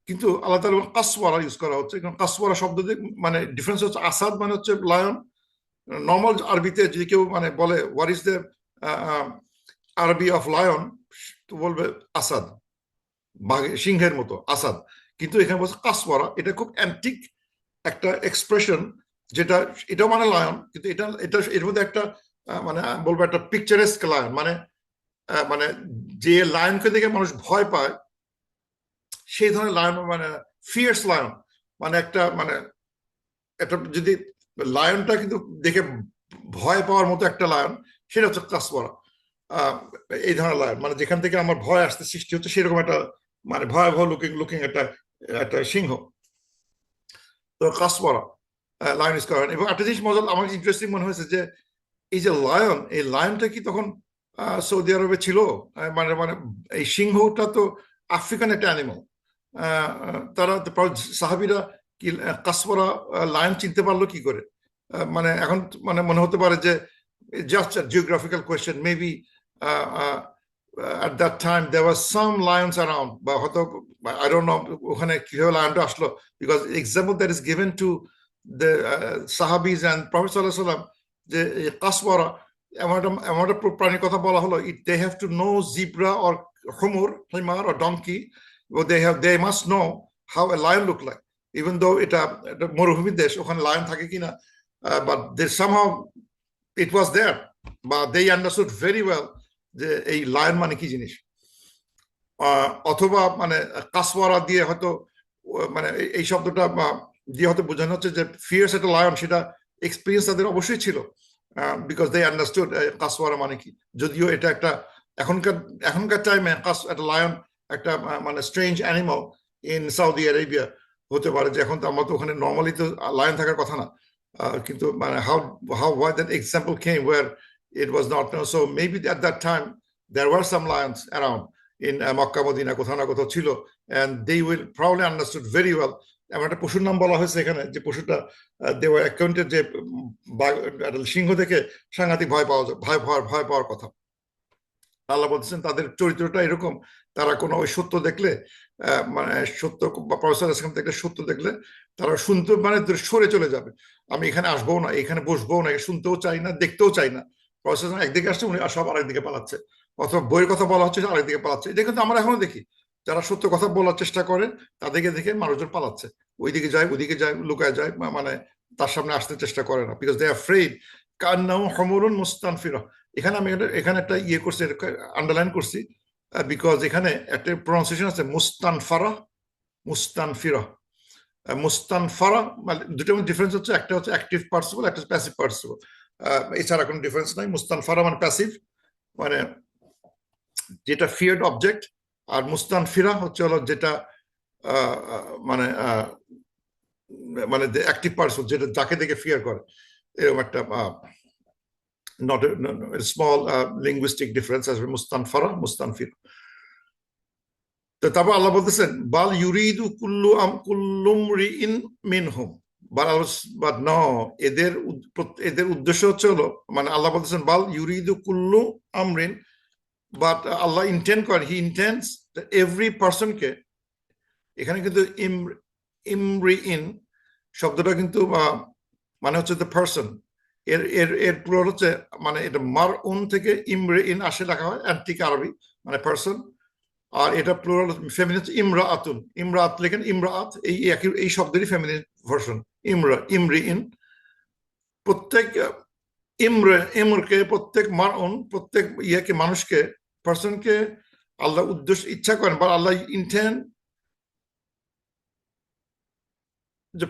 কিন্তু আল্লাহ তাআলা কাসওয়ারা ইউজ করা হচ্ছে, কারণ কাসওয়ারা শব্দ মানে ডিফারেন্স হচ্ছে, আসাদ মানে হচ্ছে লায়ন। নর্মাল আরবিতে যদি কেউ মানে বলে হোয়াট ইজ দ্য আরবি অফ লায়ন, তো বলবে আসাদ, সিংহের মতো আসাদ। কিন্তু এখানে বলছে কাসওয়ারা, এটা খুব অ্যান্টিক একটা এক্সপ্রেশন, যেটা এটাও মানে লায়ন, কিন্তু এটা এটা এর মধ্যে একটা মানে বলবো একটা পিকচারেস্ক লায়ন, মানে মানে যে লায়নকে দেখে মানুষ ভয় পায় সেই ধরনের লায়ন, মানে ফিয়ার্স লায়ন, মানে একটা মানে একটা যদি লায়নটা কিন্তু দেখে ভয় পাওয়ার মতো একটা লায়ন, সেটা হচ্ছে কাসওয়ারা। এই ধরনের লায়ন মানে যেখান থেকে আমার ভয় আসতে সৃষ্টি হচ্ছে, সেরকম একটা মানে ভয়াবহ লুকিং লুকিং একটা একটা সিংহ, তো কাসওয়ারা লায়ন ইউজ করেন। এবং একটা জিনিস মজা আমার ইন্টারেস্টিং মনে হয়েছে যে এই যে লায়ন, এই লায়নটা কি তখন সৌদি আরবে ছিল? মানে মানে এই সিংহটা তো আফ্রিকান একটা অ্যানিমাল, তারা সাহাবিরা কি কাসওয়ারা লায়ন চিনতে পারলো কি করে? মানে এখন মানে মনে হতে পারে যে just geographical question, maybe at that time there was some lions around, বা হয়তো I don't know ওখানে কিভাবে লায়নটা আসলো, because example that is given to the sahabis and Prophet sallallahu alaihi wasallam, যে কাসওয়ারা এমন একটা প্রাণীর কথা বলা হলো, they have to know zebra or humur, himar or donkey, but they must know how a lion look like, even though এটা মরুভূমি দেশ, ওখানে লায়ন থাকে কিনা, but they somehow it was there, but they understood very well যে এই lion মানে কি জিনিস। অথবা মানে কাসওয়ারা দিয়ে হয়তো মানে এই শব্দটা দিয়ে হয়তো বোঝানো হচ্ছে যে ফিয়ার্স একটা লায়ন, সেটা এক্সপিরিয়েন্স তাদের অবশ্যই ছিল, বিকজ দে আন্ডারস্টুড কাসওয়ারা মানে কি। যদিও এটা একটা এখনকার টাইমে একটা লায়ন একটা মানে strange animal in Saudi Arabia হতে পারে, যে এখন তো আমরা তো ওখানে নর্মালি তো লায়ন থাকার কথা না, কিন্তু মানে how why that example came where it was not known. So maybe at that time there were some lions around in Makkah, Medina, কোথাও না কোথাও ছিল, and they will probably understood very well. এমন একটা পশুর নাম বলা হয়েছে এখানে, যে পশুটা they were accounted যে সিংহ থেকে সাংঘাতিক ভয় পাওয়ার কথা। আল্লাহ বলতেছেন তাদের চরিত্রটা এরকম, তারা কোনো ওই সত্য দেখলে, মানে সত্য বা প্রফেসর দেখলে, সত্য দেখলে তারা শুনতে মানে সরে চলে যাবে, আমি এখানে আসবো না, এখানে বসবো না, শুনতেও চাই না, দেখতেও চাই না। প্রফেসর একদিকে আসছে, উনি সব আরেকদিকে পালাচ্ছে, অথবা বইয়ের কথা বলা হচ্ছে আরেকদিকে পালাচ্ছে। এটা কিন্তু আমরা এখনো দেখি, যারা সত্য কথা বলার চেষ্টা করে তাদেরকে দেখে মানুষজন পালাচ্ছে, ওইদিকে যায়, ওইদিকে যায়, লুকায় যায়, মানে তার সামনে আসতে চেষ্টা করে না, বিকজ দে আর আফ্রেড। কান্নাহু হুমুরুন মুস্তানফিরা, এখানে আমি এখানে একটা ইয়ে করছি, আন্ডারলাইন করছি, বিকজ এখানে একটা প্রনাউন্সিয়েশন আছে মুস্তানফারা, মুস্তানফিরা। মুস্তানফারা মানে দুটোর মধ্যে ডিফারেন্স হচ্ছে, একটা হচ্ছে অ্যাক্টিভ পার্টিসিপল, একটা প্যাসিভ পার্টিসিপল, এছাড়া কোনো ডিফারেন্স নাই। মুস্তানফারা মানে প্যাসিভ, মানে যেটা ফিয়ার্ড অবজেক্ট, আর মুস্তানফিরা হচ্ছে হলো যেটা মানে মানে অ্যাক্টিভ পার্টিসিপল, যেটা যাকে দেখে ফিয়ার করে, এরকম একটা not a small linguistic difference as mustanfara, mustanfir. তো তারপর আল্লাহ বলতেছেন বাল ইউরিদু কুল্লুম রিইন মিনহুম, বাট নো, এদের উদ্দেশ্য হচ্ছে হলো, মানে আল্লাহ বলতেছেন বাল ইউরিদু কুল্লু আমরিন, বাট আল্লাহ ইন্টেন্ড করেন, হি ইন্টেন্ডস এভরি পার্সনকে। এখানে কিন্তু ইমরি ইন শব্দটা কিন্তু মানে হচ্ছে দ্য পার্সন, এর এর এর প্লুরাল হচ্ছে, মানে এটা মার উন থেকে ইমরে ইন আসে লেখা হয়, অ্যান্টিক আরবি মানে পার্সন। আর এটা প্লুরাল ফেমিনিন হচ্ছে ইমরা আতুন, ইমরা আত লেখেন ইমরা আত, এই একই এই শব্দেরই ফেমিনিন ভার্সন ইমরা, ইমরি ইন। প্রত্যেক ইমরকে, প্রত্যেক মারউন, প্রত্যেক ইয়াকে, মানুষকে, পার্সনকে আল্লাহ উদ্দেশ্য ইচ্ছা করেন বা আল্লাহ ইন্টেন্ড যে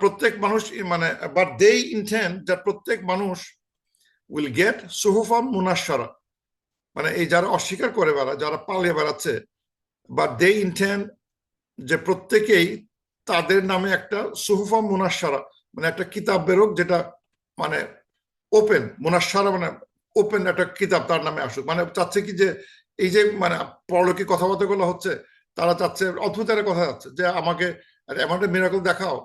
প্রত্যেক মানুষ, মানে বাট দে ইন্টেন্ড যে প্রত্যেক মানুষ উইল গেট সুহুফাম মুনাশশারা, মানে এই যারা অস্বীকার করে বেড়া, যারা পালিয়ে বেড়াচ্ছে, বাট দে ইন্টেন্ড যে প্রত্যেকেই তাদের নামে একটা সুহুফাম মুনাশশারা, মানে একটা কিতাব বেরোক যেটা মানে ওপেন, মুনাশশারা মানে ওপেন একটা কিতাব তার নামে আসুক। মানে চাচ্ছে কি যে এই যে মানে পরলৌকিক কথাবার্তা গুলো হচ্ছে, তারা চাচ্ছে অদ্ভুত একটা কথা যাচ্ছে যে আমাকে এমন একটা মিরাকল দেখাও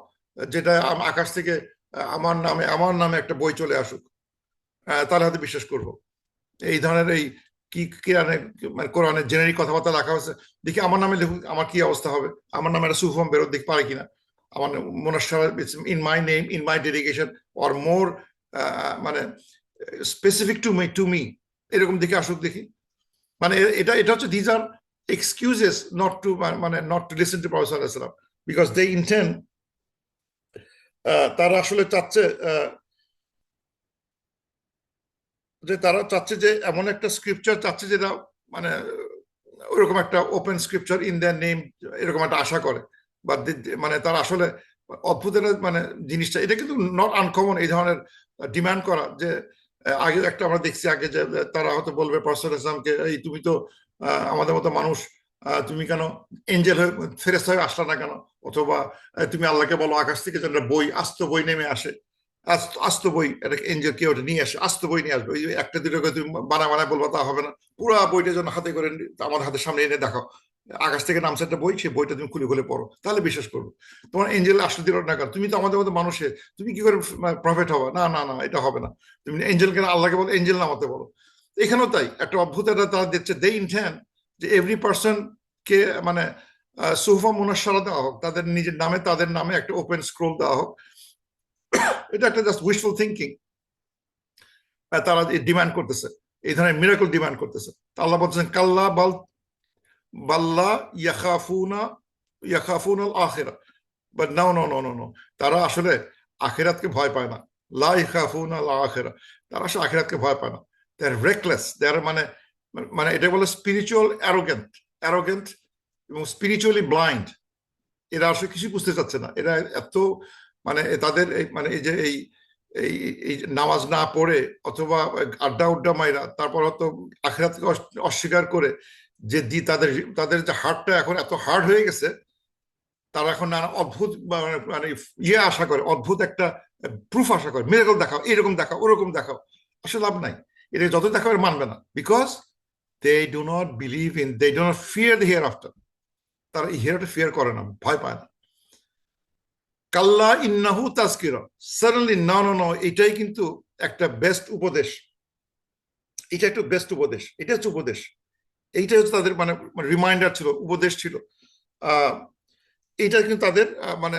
যেটা আকাশ থেকে আমার নামে একটা বই চলে আসুক, তাহলে হয়তো বিশ্বাস করবো। এই ধরনের এই কি মানে কোরআনের জেনারিক কথাবার্তা লেখা হয়েছে, দেখি আমার নামে লিখুক, আমার কি অবস্থা হবে, আমার নামে একটা সুফর্ম বেরোত, দেখি পারে কিনা, আমার মুনাশশারা in my name, in my dedication, or more মানে স্পেসিফিক টু মি, এরকম দেখে আসুক দেখি। মানে এটা এটা হচ্ছে these are excuses not to, মানে not to listen to professor সাল্লাল্লাহু আলাইহি ওয়াসাল্লাম, বিকজ দে ইন্টেন্ড, তারা আসলে চাচ্ছে যে তারা চাচ্ছে যে এমন একটা স্ক্রিপচার চাচ্ছে যেটা মানে ওইরকম একটা open scripture in the name, এরকম একটা আশা করে। বা মানে তারা আসলে অদ্ভুত মানে জিনিসটা, এটা কিন্তু নট আনকমন এই ধরনের ডিমান্ড করা। যে আগে একটা আমরা দেখছি আগে যে তারা হয়তো বলবে প্রফেসর ইসলামকে, এই তুমি তো আমাদের মতো মানুষ, তুমি কেন এঞ্জেল হয়ে, ফেরেশতা হয়ে আসলা না কেন, অথবা তুমি আল্লাহকে বলো আকাশ থেকে যেন বই, আস্ত বই নেমে আসে, আস্ত বই, এটা এঞ্জেল কেউ নিয়ে আসে, আস্ত বই নিয়ে আসবে, ওই একটা দুটো করে তুমি বানায় বলবো তা হবে না, পুরো বইটা যেন হাতে করে আমার হাতের সামনে এনে দেখাও, আকাশ থেকে নামছে একটা বই, সেই বইটা তুমি খুলে খুলে পড়ো, তাহলে বিশ্বাস করবো। তোমার এঞ্জেল আসলে দিল না, তুমি তো আমাদের মতো মানুষের, তুমি কি করে প্রফেট হবা? না না না, এটা হবে না। তুমি এঞ্জেলকে আল্লাহকে বলো, এঞ্জেল নামাতে বলো। এখানেও তাই একটা অদ্ভুত একটা তারা দিচ্ছে, দে ইন্টেন্ড যে এভরি পার্সন কে মানে সুফা মুনাশশারা দেওয়া হোক, তাদের নিজের নামে, তাদের নামে একটা ওপেন স্ক্রোল দেওয়া হোক। এটা একটা জাস্ট উইশফুল থিঙ্কিং, তারা ডিমান্ড করতেছে, এই ধরনের মিরাকল ডিমান্ড করতেছে। আল্লাহ বলতেছেন কাল্লা বাল্লা ইয়াখাফুনাল আখিরা, but now no no no no, তারা আসলে আখিরাতকে ভয় পায় না। লা ইয়াখাফুনাল আখিরা, তারা আসলে আখিরাতকে ভয় পায় না। দে আর রেকলেস, দে আর মানে মানে এটা বলে স্পিরিচুয়াল অ্যারোগেন্ট এবং স্পিরিচুয়ালি ব্লাইন্ড। এরা আসলে কিছু বুঝতে চাচ্ছে না, এরা এত মানে তাদের মানে এই যে এই এই এই নামাজ না পড়ে অথবা আড্ডা উড্ডা মাইরা তারপর হয়তো আখিরাতকে অস্বীকার করে যে তাদের তাদের যে হার্টটা এখন এত হার্ড হয়ে গেছে, তারা এখন নানা অদ্ভুত মানে ইয়ে আশা করে, অদ্ভুত একটা প্রুফ আশা করে, মিরাকল দেখাও, এরকম দেখাও, ওরকম দেখাও। আসলে লাভ নাই, এটা যত দেখাও মানবে না, because they do not believe in, they do not fear the hereafter. তারা এই হিয়ারটা ফিয়ার করে না, ভয় পায় না। কাল্লা ইন্নাহু তাজকিরা, সাডেনলি না না না, এটাই কিন্তু একটা বেস্ট উপদেশ, এটা একটু বেস্ট উপদেশ, এটা হচ্ছে উপদেশ, এইটা হচ্ছে তাদের মানে রিমাইন্ডার ছিল, উপদেশ ছিল। এটা কিন্তু তাদের মানে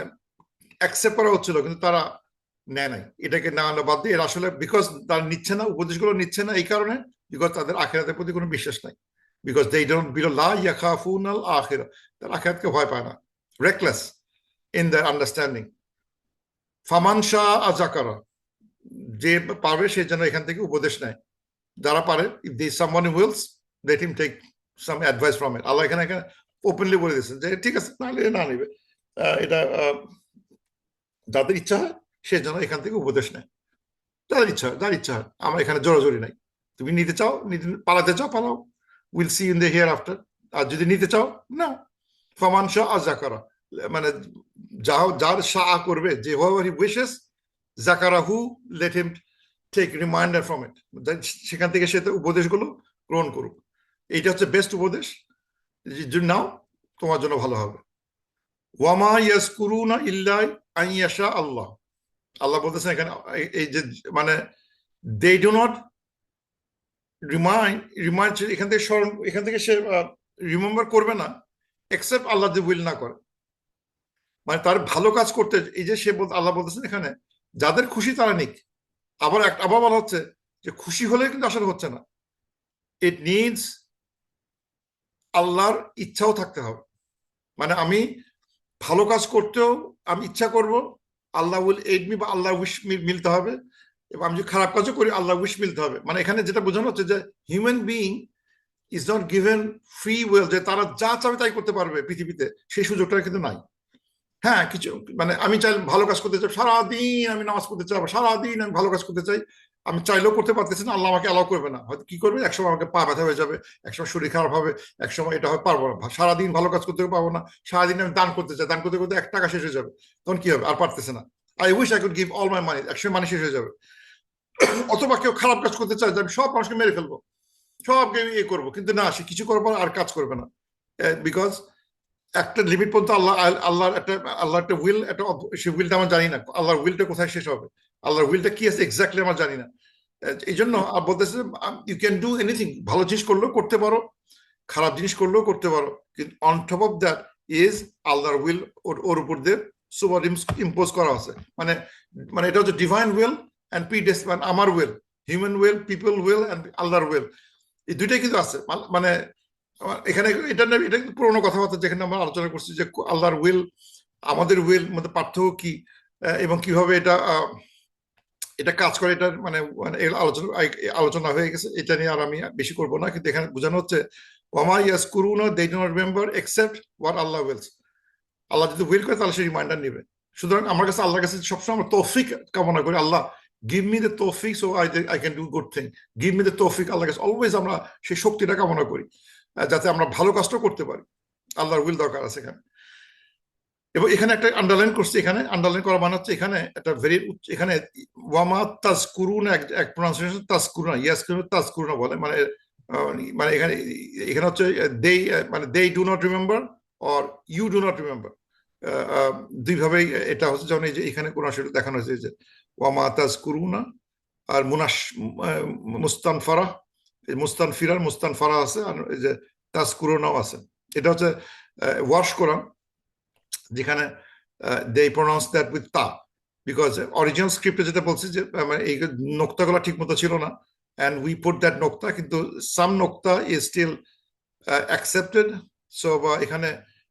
অ্যাকসেপ্ট করা হচ্ছিল, কিন্তু তারা নেয় নাই, এটাকে না বাদ দিয়ে এরা আসলে, বিকজ তারা নিচ্ছে না, উপদেশগুলো নিচ্ছে না এই কারণে, বিকজ তাদের আখিরাতের প্রতি কোনো বিশ্বাস নাই, বিকজ দে ডোন্ট বিলিভ, লা ইয়াখাফুনাল আখিরা, তারা আখিরাতকে ভয় পায় না, রেকলেস ইন দ্যার আন্ডারস্ট্যান্ডিং। ফামান শাহ আজাকারা, যে পারবে সে যেন এখান থেকে উপদেশ নেয়, যারা পারে, if they someone wills, let him take some advice from it. আল্লাহ এখানে ওপেনলি বলে দিয়েছেন যে ঠিক আছে, নাহলে না নিবে, এটা যাদের ইচ্ছা হয় সে যেন এখান থেকে উপদেশ নেয়, যার ইচ্ছা হয়, যার ইচ্ছা হয়, আমরা এখানে জোরাজোরি নাই। তুমি নিতে চাও, পালাতে চাও পালাও, will see in the hereafter. আর যদি নিতে চাও না, ফমান শাহ আজাকারা, মানে যার শাহ করবে, যে whoever he wishes জাকারাহু, let him take reminder from it, সেখান থেকে সে উপদেশগুলো গ্রহণ করুক। এইটা হচ্ছে বেস্ট উপদেশ, নাও, তোমার জন্য ভালো হবে। ওয়ামা ইয়াজকুরুনা ইল্লা আন ইয়াশা আল্লাহ, আল্লাহ বলতেছেন এখানে এই যে মানে দে ডু নট রিমাইন্ড এখান থেকে স্মরণ, এখান থেকে সে রিমেম্বার করবে না এক্সেপ্ট আল্লাহ যদি উইল না করে। মানে তার ভালো কাজ করতে, এই যে সে আল্লাহ বলতেছেন এখানে যাদের খুশি তারা নিক। আবার বলা হচ্ছে যে খুশি হলে কিন্তু আসলে হচ্ছে না, ইট নিডস আল্লাহর ইচ্ছাও থাকতে হবে। মানে আমি ভালো কাজ করতেও আমি ইচ্ছা করব, আল্লাহ উইল এইড মি বা আল্লাহ উইশ মিলতে হবে, এবং আমি যদি খারাপ কাজও করি আল্লাহ উইশ মিলতে হবে। মানে এখানে যেটা বোঝানো হচ্ছে যে human being is not given free will, যে তারা যা চাবে তাই করতে পারবে পৃথিবীতে, সেই সুযোগটা কিন্তু নাই। হ্যাঁ, কিছু মানে আমি চাই ভালো কাজ করতে চাই, সারাদিন আমি নামাজ পড়তে চাই, সারাদিন আমি ভালো কাজ করতে চাই, আমি চাইলেও করতে পারতেছি না, আল্লাহ আমাকে অ্যালাউ করবে না। হয়তো কি করবে, একসময় আমাকে পা ব্যথা হয়ে যাবে, একসময় শরীর খারাপ হবে, একসময় এটা হয় পারবো না, সারাদিন ভালো কাজ করতে পারবো না, সারাদিন আমি দান করতে চাই, দান করতে করতে 1 টাকা শেষ হয়ে যাবে, তখন কি হবে, আর পারতেছে না। I wish I could give all my money, একসময় মানি শেষ হয়ে যাবে। অথবা কেউ খারাপ কাজ করতে চায় যে আমি সব মানুষকে মেরে ফেলবো, সবকে ইয়ে করবো, কিন্তু না, সে কিছু করবো আর কাজ করবে না, বিকজ একটা লিমিট পর্যন্ত আল্লাহর একটা উইল, একটা সে উইলটা আমরা জানি না, আল্লাহর উইলটা কোথায় শেষ হবে, আল্লাহর উইলটা কি আছে এক্স্যাক্টলি আমরা জানি না। এই জন্য বলতেছে ইউ ক্যান ডু এনিথিং, ভালো জিনিস করলেও করতে পারো, খারাপ জিনিস করলেও করতে পারো, কিন্তু on top of that is আল্লাহর উইল, ওর উপর দিয়ে সুপার ইম্পোজ করা আছে। মানে মানে এটা হচ্ছে ডিভাইন উইল অ্যান্ড আমার will, human will, people will and আল্লাহর উইল, এই দুইটাই কিন্তু আছে। মানে এখানে এটা কিন্তু পুরোনো কথাবার্তা, যেখানে আমরা আলোচনা করছি যে আল্লাহর উইল আমাদের উইল মধ্যে পার্থক্য কি, এবং কিভাবে এটা কাজ করে, এটা মানে আলোচনা হয়ে গেছে, এটা নিয়ে আর আমি বেশি করবো না। কিন্তু এখানে বোঝানো হচ্ছে ওয়ামা ইয়াজকুরুনা they do not remember except what আল্লাহ উইলস, আল্লাহ যদি উইল করে তাহলে সে রিমাইন্ডার নেবে। সুতরাং আমার কাছে আল্লাহর কাছে সবসময় আমরা তৌফিক কামনা করি, আল্লাহ গিভ মি দ্য তৌফিক so I can do good thing, give me the তৌফিক, আল্লাহর কাছে অলওয়েজ আমরা সেই শক্তিটা কামনা করি, যাতে আমরা ভালো কাজটা করতে পারি। আল্লাহর উইল দরকার আছে এখানে। এবং এখানে একটা আন্ডারলাইন করছি, এখানে আন্ডারলাইন করা মানে হচ্ছে এখানে একটা ভেরি, এখানে ওয়ামা তাজকুরুনা, এক প্রনাউন্সিয়েশন তাজকুরুনা, তাজকুরুনা বলে, মানে মানে এখানে এখানে হচ্ছে দে, মানে they do not remember or you do not remember, দুইভাবেই এটা হচ্ছে। যেমন এই যে এখানে কোন দেখানো হয়েছে যে ওয়ামা তাজকুরুনা, আর মুস্তানফারা, মুস্তানফারা আছে, আর এই যে তাজকুরুনাও আছে। এটা হচ্ছে ওয়াশ কোরআন, যেখানে they pronounce that with ta, because original স্ক্রিপ্টে যেটা বলছি যে এই নোক্তাগুলো ঠিক মতো ছিল না, and we put that নোক্তা, কিন্তু some নোক্তা is still accepted, so এখানে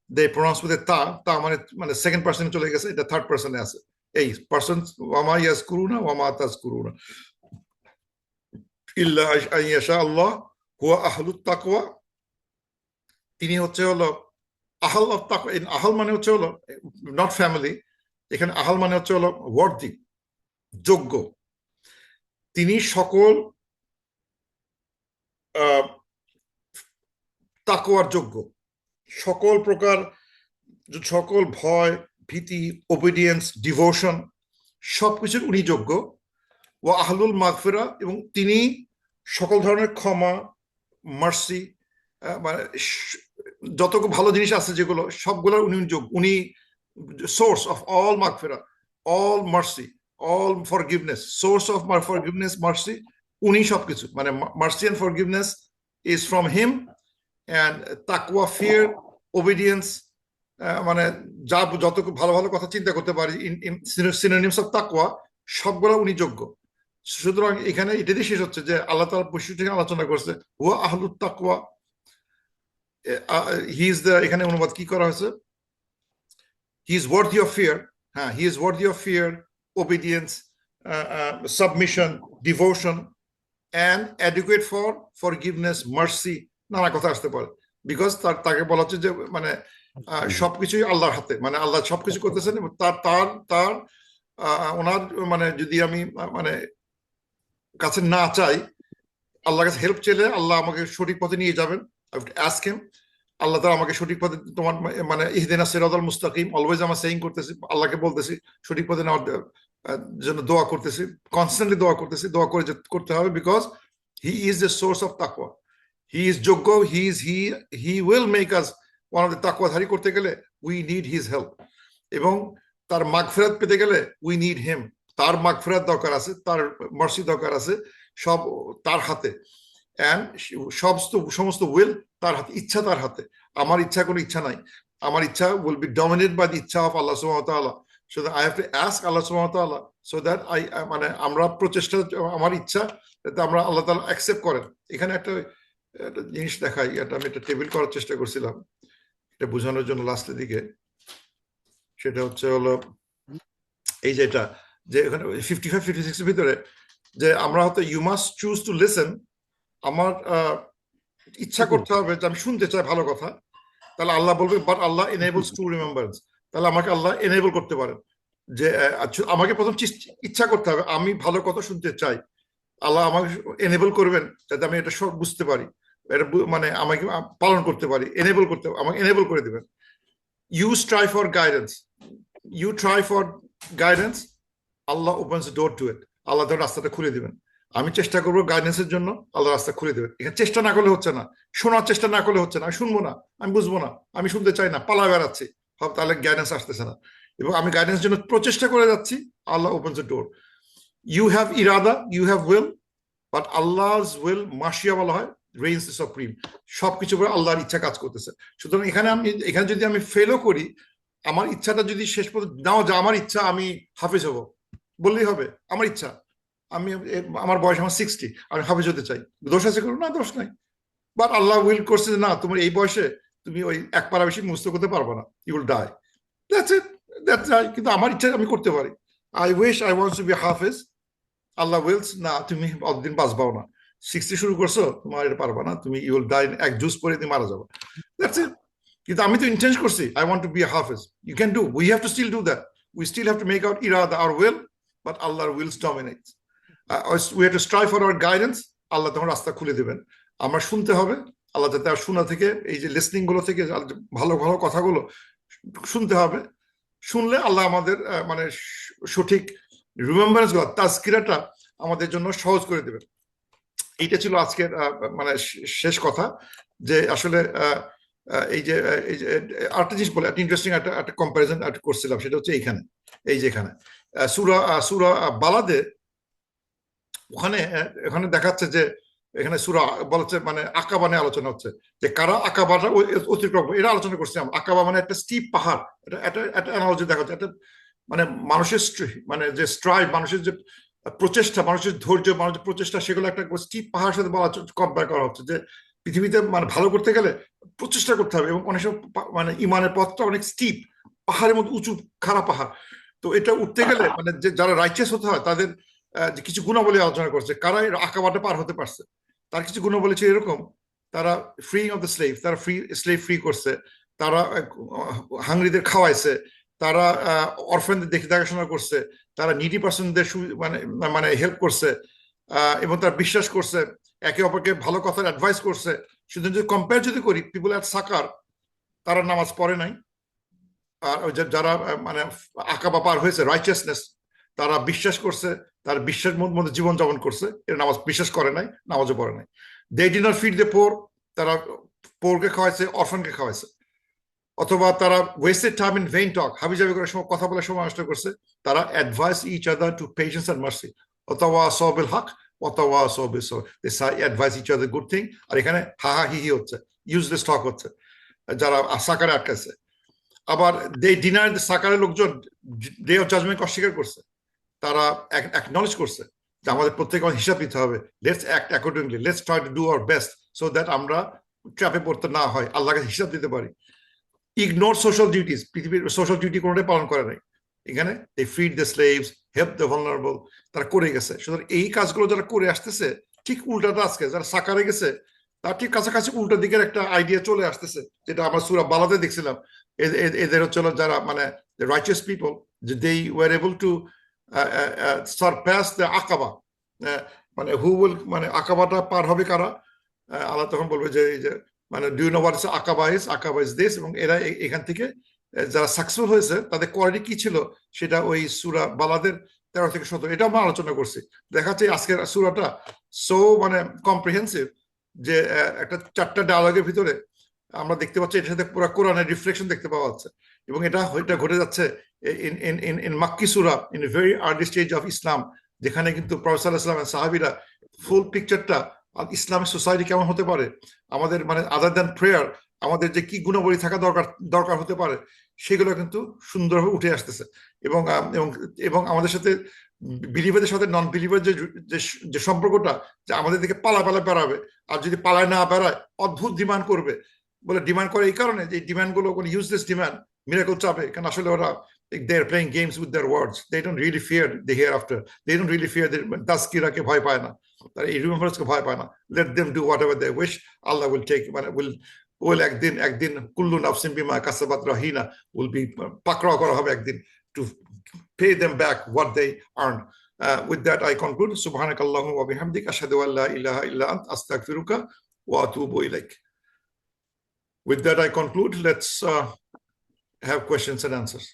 they pronounce with a ta মানে মানে সেকেন্ড পার্সনে চলে গেছে, এটা থার্ড পার্সনে আছে, এই পার্সন ওয়ামা ইয়াজকুরুনা ওয়ামা তাজকুরুনা ইল্লা আন ইয়াশা আল্লাহ হুয়া আহলুত তাকওয়া, তিনি হচ্ছে হলো আহল অফ তাকওয়া। আহল মানে হচ্ছে হলো নট ফ্যামিলি, এখানে আহল মানে হচ্ছে হলো ওয়ার্দি, যোগ্য, তিনি সকল তাকওয়ার যোগ্য, সকল প্রকার, সকল ভয়, ভীতি, ওবিডিয়েন্স, ডিভোশন, সবকিছুর উনি যোগ্য। ও আহলুল মাগফিরা, এবং তিনি সকল ধরনের ক্ষমা, মার্সি, মানে যত ভালো জিনিস আছে যেগুলো সবগুলোর উনি যোগ্য, উনি সোর্স অফ অল মাগফিরা, all mercy, all forgiveness, source of forgiveness, mercy, উনি সবকিছু, মানে mercy and forgiveness is from him, and তাকওয়া, ফিয়ার, ওবিডিয়েন্স, মানে যা যত ভালো ভালো কথা চিন্তা করতে পারি, সিনোনিমস অফ তাকওয়া, সবগুলো উনি যোগ্য। সুতরাং এখানে এটা দিয়ে শেষ হচ্ছে যে আল্লাহ তাআলা বৈশিষ্ট্য আলোচনা করছে, হুয়া আহলুত তাকওয়া, হি ইজ দ্য, এখানে অনুবাদ কি করা হয়েছে, he is worthy of fear, হ্যাঁ, he is worthy of fear, obedience, submission, devotion, and adequate for forgiveness, mercy, নানা কথা আসতে পারে, বিকজ তাকে বলা হচ্ছে যে মানে সবকিছুই আল্লাহর হাতে, মানে আল্লাহ সবকিছু করতেছেন, এবং তার ওনার মানে যদি আমি মানে কাছে না চাই, আল্লাহর কাছে হেল্প চাইলে আল্লাহ আমাকে সঠিক পথে নিয়ে যাবেন। আস্ক হিম, আল্লাহ তাআলা আমাকে সঠিক পথে, তোমার মানে ইহদিনাস সিরাতাল মুস্তাকিম, অলওয়েজ আমরা সেইং করতেছি, আল্লাহকে বলতেছি সঠিক পথে নেওয়ার জন্য দোয়া করতেছি, কনস্ট্যান্টলি দোয়া করতেছি, দোয়া করে করতে হবে, because he is the source of তাকওয়া, হি ইজ যোগ্য, he will make us one of the তাকওয়াধারী করতে গেলে উই নিড হিজ হেল্প, এবং তার মাগফিরাত পেতে গেলে উই নিড হিম, তার মাগফিরাত দরকার আছে, তার মার্সি দরকার আছে, সব তার হাতে। অ্যান্ড সমস্ত উইল তার হাতে, ইচ্ছা তার হাতে। আমার ইচ্ছা কোনো ইচ্ছা নাই, আমার ইচ্ছা will be dominated by the ইচ্ছা অফ আল্লাহ সুবহানাহু ওয়া তাআলা। So that I have to ask আল্লাহ সুবহানাহু ওয়া তাআলা, সো দ্যাট মানে আমরা প্রচেষ্টা, আমার ইচ্ছা যাতে আমরা আল্লাহ তাআলা অ্যাকসেপ্ট করেন। এখানে একটা জিনিস দেখাই, এটা আমি একটা টেবিল করার চেষ্টা করছিলাম এটা বোঝানোর জন্য লাস্টের দিকে। সেটা হলো এই যে এটা, যে এখানে 55-56 এর ভিতরে যে আমরা হয়তো you must choose to listen, আমার ইচ্ছা করতে হবে যে আমি শুনতে চাই ভালো কথা, তাহলে আল্লাহ বলবে but Allah enables to remembrance. তাহলে আমাকে আল্লাহ এনেবল করতে পারেন যে আমাকে প্রথম ইচ্ছা করতে হবে আমি ভালো কথা শুনতে চাই, আল্লাহ আমাকে এনেবল করবেন যাতে আমি এটা সব বুঝতে পারি, এটা মানে আমাকে পালন করতে পারি, এনেবল করতে, আমাকে এনেবল করে দিবেন। You try for guidance, you try for guidance, আল্লাহ opens the door to it, আল্লাহ তার রাস্তাটা খুলে দিবেন। আমি চেষ্টা করবো গাইডেন্সের জন্য, আল্লাহ রাস্তা খুলে দেবেন। এখানে চেষ্টা না করলে হচ্ছে না, শোনার চেষ্টা না করলে হচ্ছে না, আমি শুনবো না, আমি বুঝবো না, আমি শুনতে চাই না, পালা বেড়াচ্ছি, তাহলে গাইডেন্স আসতেছে না। এবং আমি গাইডেন্স জন্য প্রচেষ্টা করে যাচ্ছি, আল্লাহ opens the door. You have ইরাদা, ইউ হ্যাভ উইল, বাট আল্লাহ's উইল মাশিয়া বলা হয়, রেইনস দ্য সুপ্রিম, সবকিছু পরে আল্লাহর ইচ্ছা কাজ করতেছে। সুতরাং এখানে যদি আমি ফেলও করি, আমার ইচ্ছাটা যদি শেষ পর্যন্ত নাও যে আমার ইচ্ছা আমি হাফেজ হব বললেই হবে, আমার ইচ্ছা, আমার বয়স আমার 60, আমি হাফেজ হতে চাই, দোষ আছে কোনো? না, দোষ নাই। বাট আল্লাহ উইল করছে যে না, তোমার এই বয়সে তুমি ওই এক পারা বেশি মুস্ত করতে পারবো না, you will die, that's it, that's right. কিন্তু আমার ইচ্ছা আমি করতে পারি, I wish I wants to be হাফেজ, আল্লাহ উইলস না তুমি অতদিন বাঁচবাও না, 60 শুরু করছো, তোমার এটা পারবা না, তুমি ইউ উইল ডাই, এক জুস পরে তুমি মারা যাবে, দ্যাটস ইট। কিন্তু আমি তো ইন্টেন্ট করছি I want to be a হাফেজ, you can do, we have to still do that, we still have to make out ইরাদা আওয়ার উইল, বাট আল্লাহর wills dominates. We have to strive for our guidance, আল্লাহ তখন রাস্তা খুলে দেবেন। আমরা শুনতে হবে, আল্লাহ যাতে আর শোনা থেকে, এই যে লিসনিং গুলো থেকে ভালো ভালো কথাগুলো শুনতে হবে, শুনলে আল্লাহ আমাদের মানে সঠিক রিমেম্বারেন্স গুলো, তাজকিরাটা আমাদের জন্য সহজ করে দেবেন। এইটা ছিল আজকের মানে শেষ কথা, যে আসলে এই যে আরেকটা জিনিস বলে, একটা ইন্টারেস্টিং একটা কম্পারিজন করছিলাম, সেটা হচ্ছে এইখানে, এই যে এখানে সূরা বালাদে, ওখানে দেখাচ্ছে যে এখানে সূরা বলছে মানে আকাবা নিয়ে আলোচনা হচ্ছে, যে কারা আকাবাটা অতিক্রম, এটা আলোচনা করছি আমরা। আকাবা মানে একটা স্টিপ পাহাড়, একটা অ্যানালজি দেখাচ্ছে, একটা মানে মানুষের মানে যে স্ট্রাইভ, মানুষের যে প্রচেষ্টা, মানুষের ধৈর্য, মানুষের প্রচেষ্টা, সেগুলো একটা স্টিপ পাহাড়ের সাথে কম্পেয়ার করা হচ্ছে, যে পৃথিবীতে মানে ভালো করতে গেলে প্রচেষ্টা করতে হবে, এবং অনেক সময় মানে ইমানের পথটা অনেক স্টিপ, পাহাড়ের মধ্যে উঁচু খাড়া পাহাড়। তো এটা উঠতে গেলে মানে যে যারা রাইচিয়াস হতে হয় তাদের কিছু গুণাবলী আলোচনা করছে, কারা আকাবাটা পার হতে পারছে, তার কিছু গুণাবলী ছিল এরকম: তারা ফ্রি অফ দ্য স্লেভ, তারা স্লেভ ফ্রি করছে, তারা হাংরিদের খাওয়াইছে, তারা অরফেনদের দেখাশোনা করছে, তারা নিডি পার্সনদের মানে মানে হেল্প করছে, এবং তারা বিশ্বাস করছে, একে অপরকে ভালো কথার অ্যাডভাইস করছে। শুধু যদি কম্পেয়ার যদি করি, পিপল অ্যাট সাকার, তারা নামাজ পড়ে নাই, আর যারা মানে আকাবা পার হয়েছে রাইচিয়াসনেস, তারা বিশ্বাস করছে, তার বিশ্বাসের মধ্যে জীবন যাপন করছে, এর নামাজ বিশ্বাস করে নাই, নামাজও পড়ে নাই। They did not feed the poor, তারা পোরকে খাওয়াইছে, অরফানকে খাওয়াইছে। অথবা তারা wasted time in vain talk, হাবিজাবি করে সময় কথা বলে সময় নষ্ট করছে। তারা advice each other to patience and mercy, অথবা সবিল হক, অথবা সবিল advice each other good thing. আর এখানে হা হা হি হি হচ্ছে, ইউজলেস টক হচ্ছে, যারা সাকারে আটকাছে। আবার দে ডিনার, সাকারের লোকজন ডে অফ জাজমেন্ট অস্বীকার করছে, তারা অ্যাকনলেজ করছে যে আমাদের প্রত্যেকে হিসাব দিতে হবে, let's act accordingly, let's try to do our best, so that আমরা ট্র্যাপে পড়তে না হয়, আল্লাহকে হিসাব দিতে পারি। ইগনোর সোশ্যাল ডিউটিস, পৃথিবীর সোশ্যাল ডিউটি কোনোটাই পালন করে নাই। এখানে they feed the slaves, help the vulnerable, তারা করে গেছে। সুতরাং এই কাজগুলো যারা করে আসতেছে, ঠিক উল্টাটা আজকে যারা সাকারে গেছে, তার ঠিক কাছাকাছি উল্টা দিকের একটা আইডিয়া চলে আসতেছে, যেটা আমরা সূরা বালাতে দেখছিলাম। এদের হচ্ছে যারা মানে রাইচিয়াস পিপল, যে they were able to surpass the আকাবা, মানে হু উইল, মানে আকাবাটা পার হবে কারা? আল্লাহ তখন বলবে যে মানে do you know what is আকাবা ইজ, আকাবা ইজ দিস। এবং এরা এখান থেকে যারা সাকসেসফুল হয়েছে তাদের কোয়ালিটি কি ছিল, সেটা ওই সূরা বালাদের 13 থেকে 17, এটা আমরা আলোচনা করছি। দেখা যাচ্ছে আজকের সূরাটা সো মানে কম্প্রিহেন্সিভ, যে একটা 4টা ডায়ালগের ভিতরে আমরা দেখতে পাচ্ছি এটার সাথে পুরো কোরআনের রিফ্লেকশন দেখতে পাওয়া যাচ্ছে। এবং এটা ঘটে যাচ্ছে ইন মাক্কি সূরা, in very early stage of Islam, যেখানে কিন্তু প্রফেসর সাল্লাল্লাহু আলাইহি ওয়াসাল্লাম সাহাবীরা ফুল পিকচারটা আর ইসলামিক সোসাইটি কেমন হতে পারে, আমাদের মানে আদার দ্যান প্রেয়ার আমাদের যে কি গুণাবলী থাকা দরকার হতে পারে, সেগুলো কিন্তু সুন্দরভাবে উঠে আসতেছে। এবং এবং এবং আমাদের সাথে বিলিভারদের সাথে নন বিলিভার যে সম্পর্কটা, যে আমাদের দিকে পালা বেড়াবে, আর যদি পালায় না বেড়ায় অদ্ভুত ডিমান্ড করবে, বলে ডিমান্ড করে এই কারণে যে ডিমান্ড গুলো কোনো ইউজলেস ডিমান্ড, মিরাকল চাবে, কারণ আসলে ওরা they are playing games with their words. They don't really fear the hereafter. They don't really fear the taskirake bhai paয় না, তারা এই রিমেম্বারেন্স কে ভয় পায় না। Let them do whatever they wish. Allah will take, মানে will একদিন কুল্লু নাফসিন বিমা কাসাবাত রাহিনা, will be পাকড়াও করা হবে একদিন to pay them back what they earned. With that I conclude. Subhanakallahumma wa bihamdik ashhadu an la ilaha illa ant astaghfiruka wa atubu ilaik. With that I conclude. Let's have questions and answers.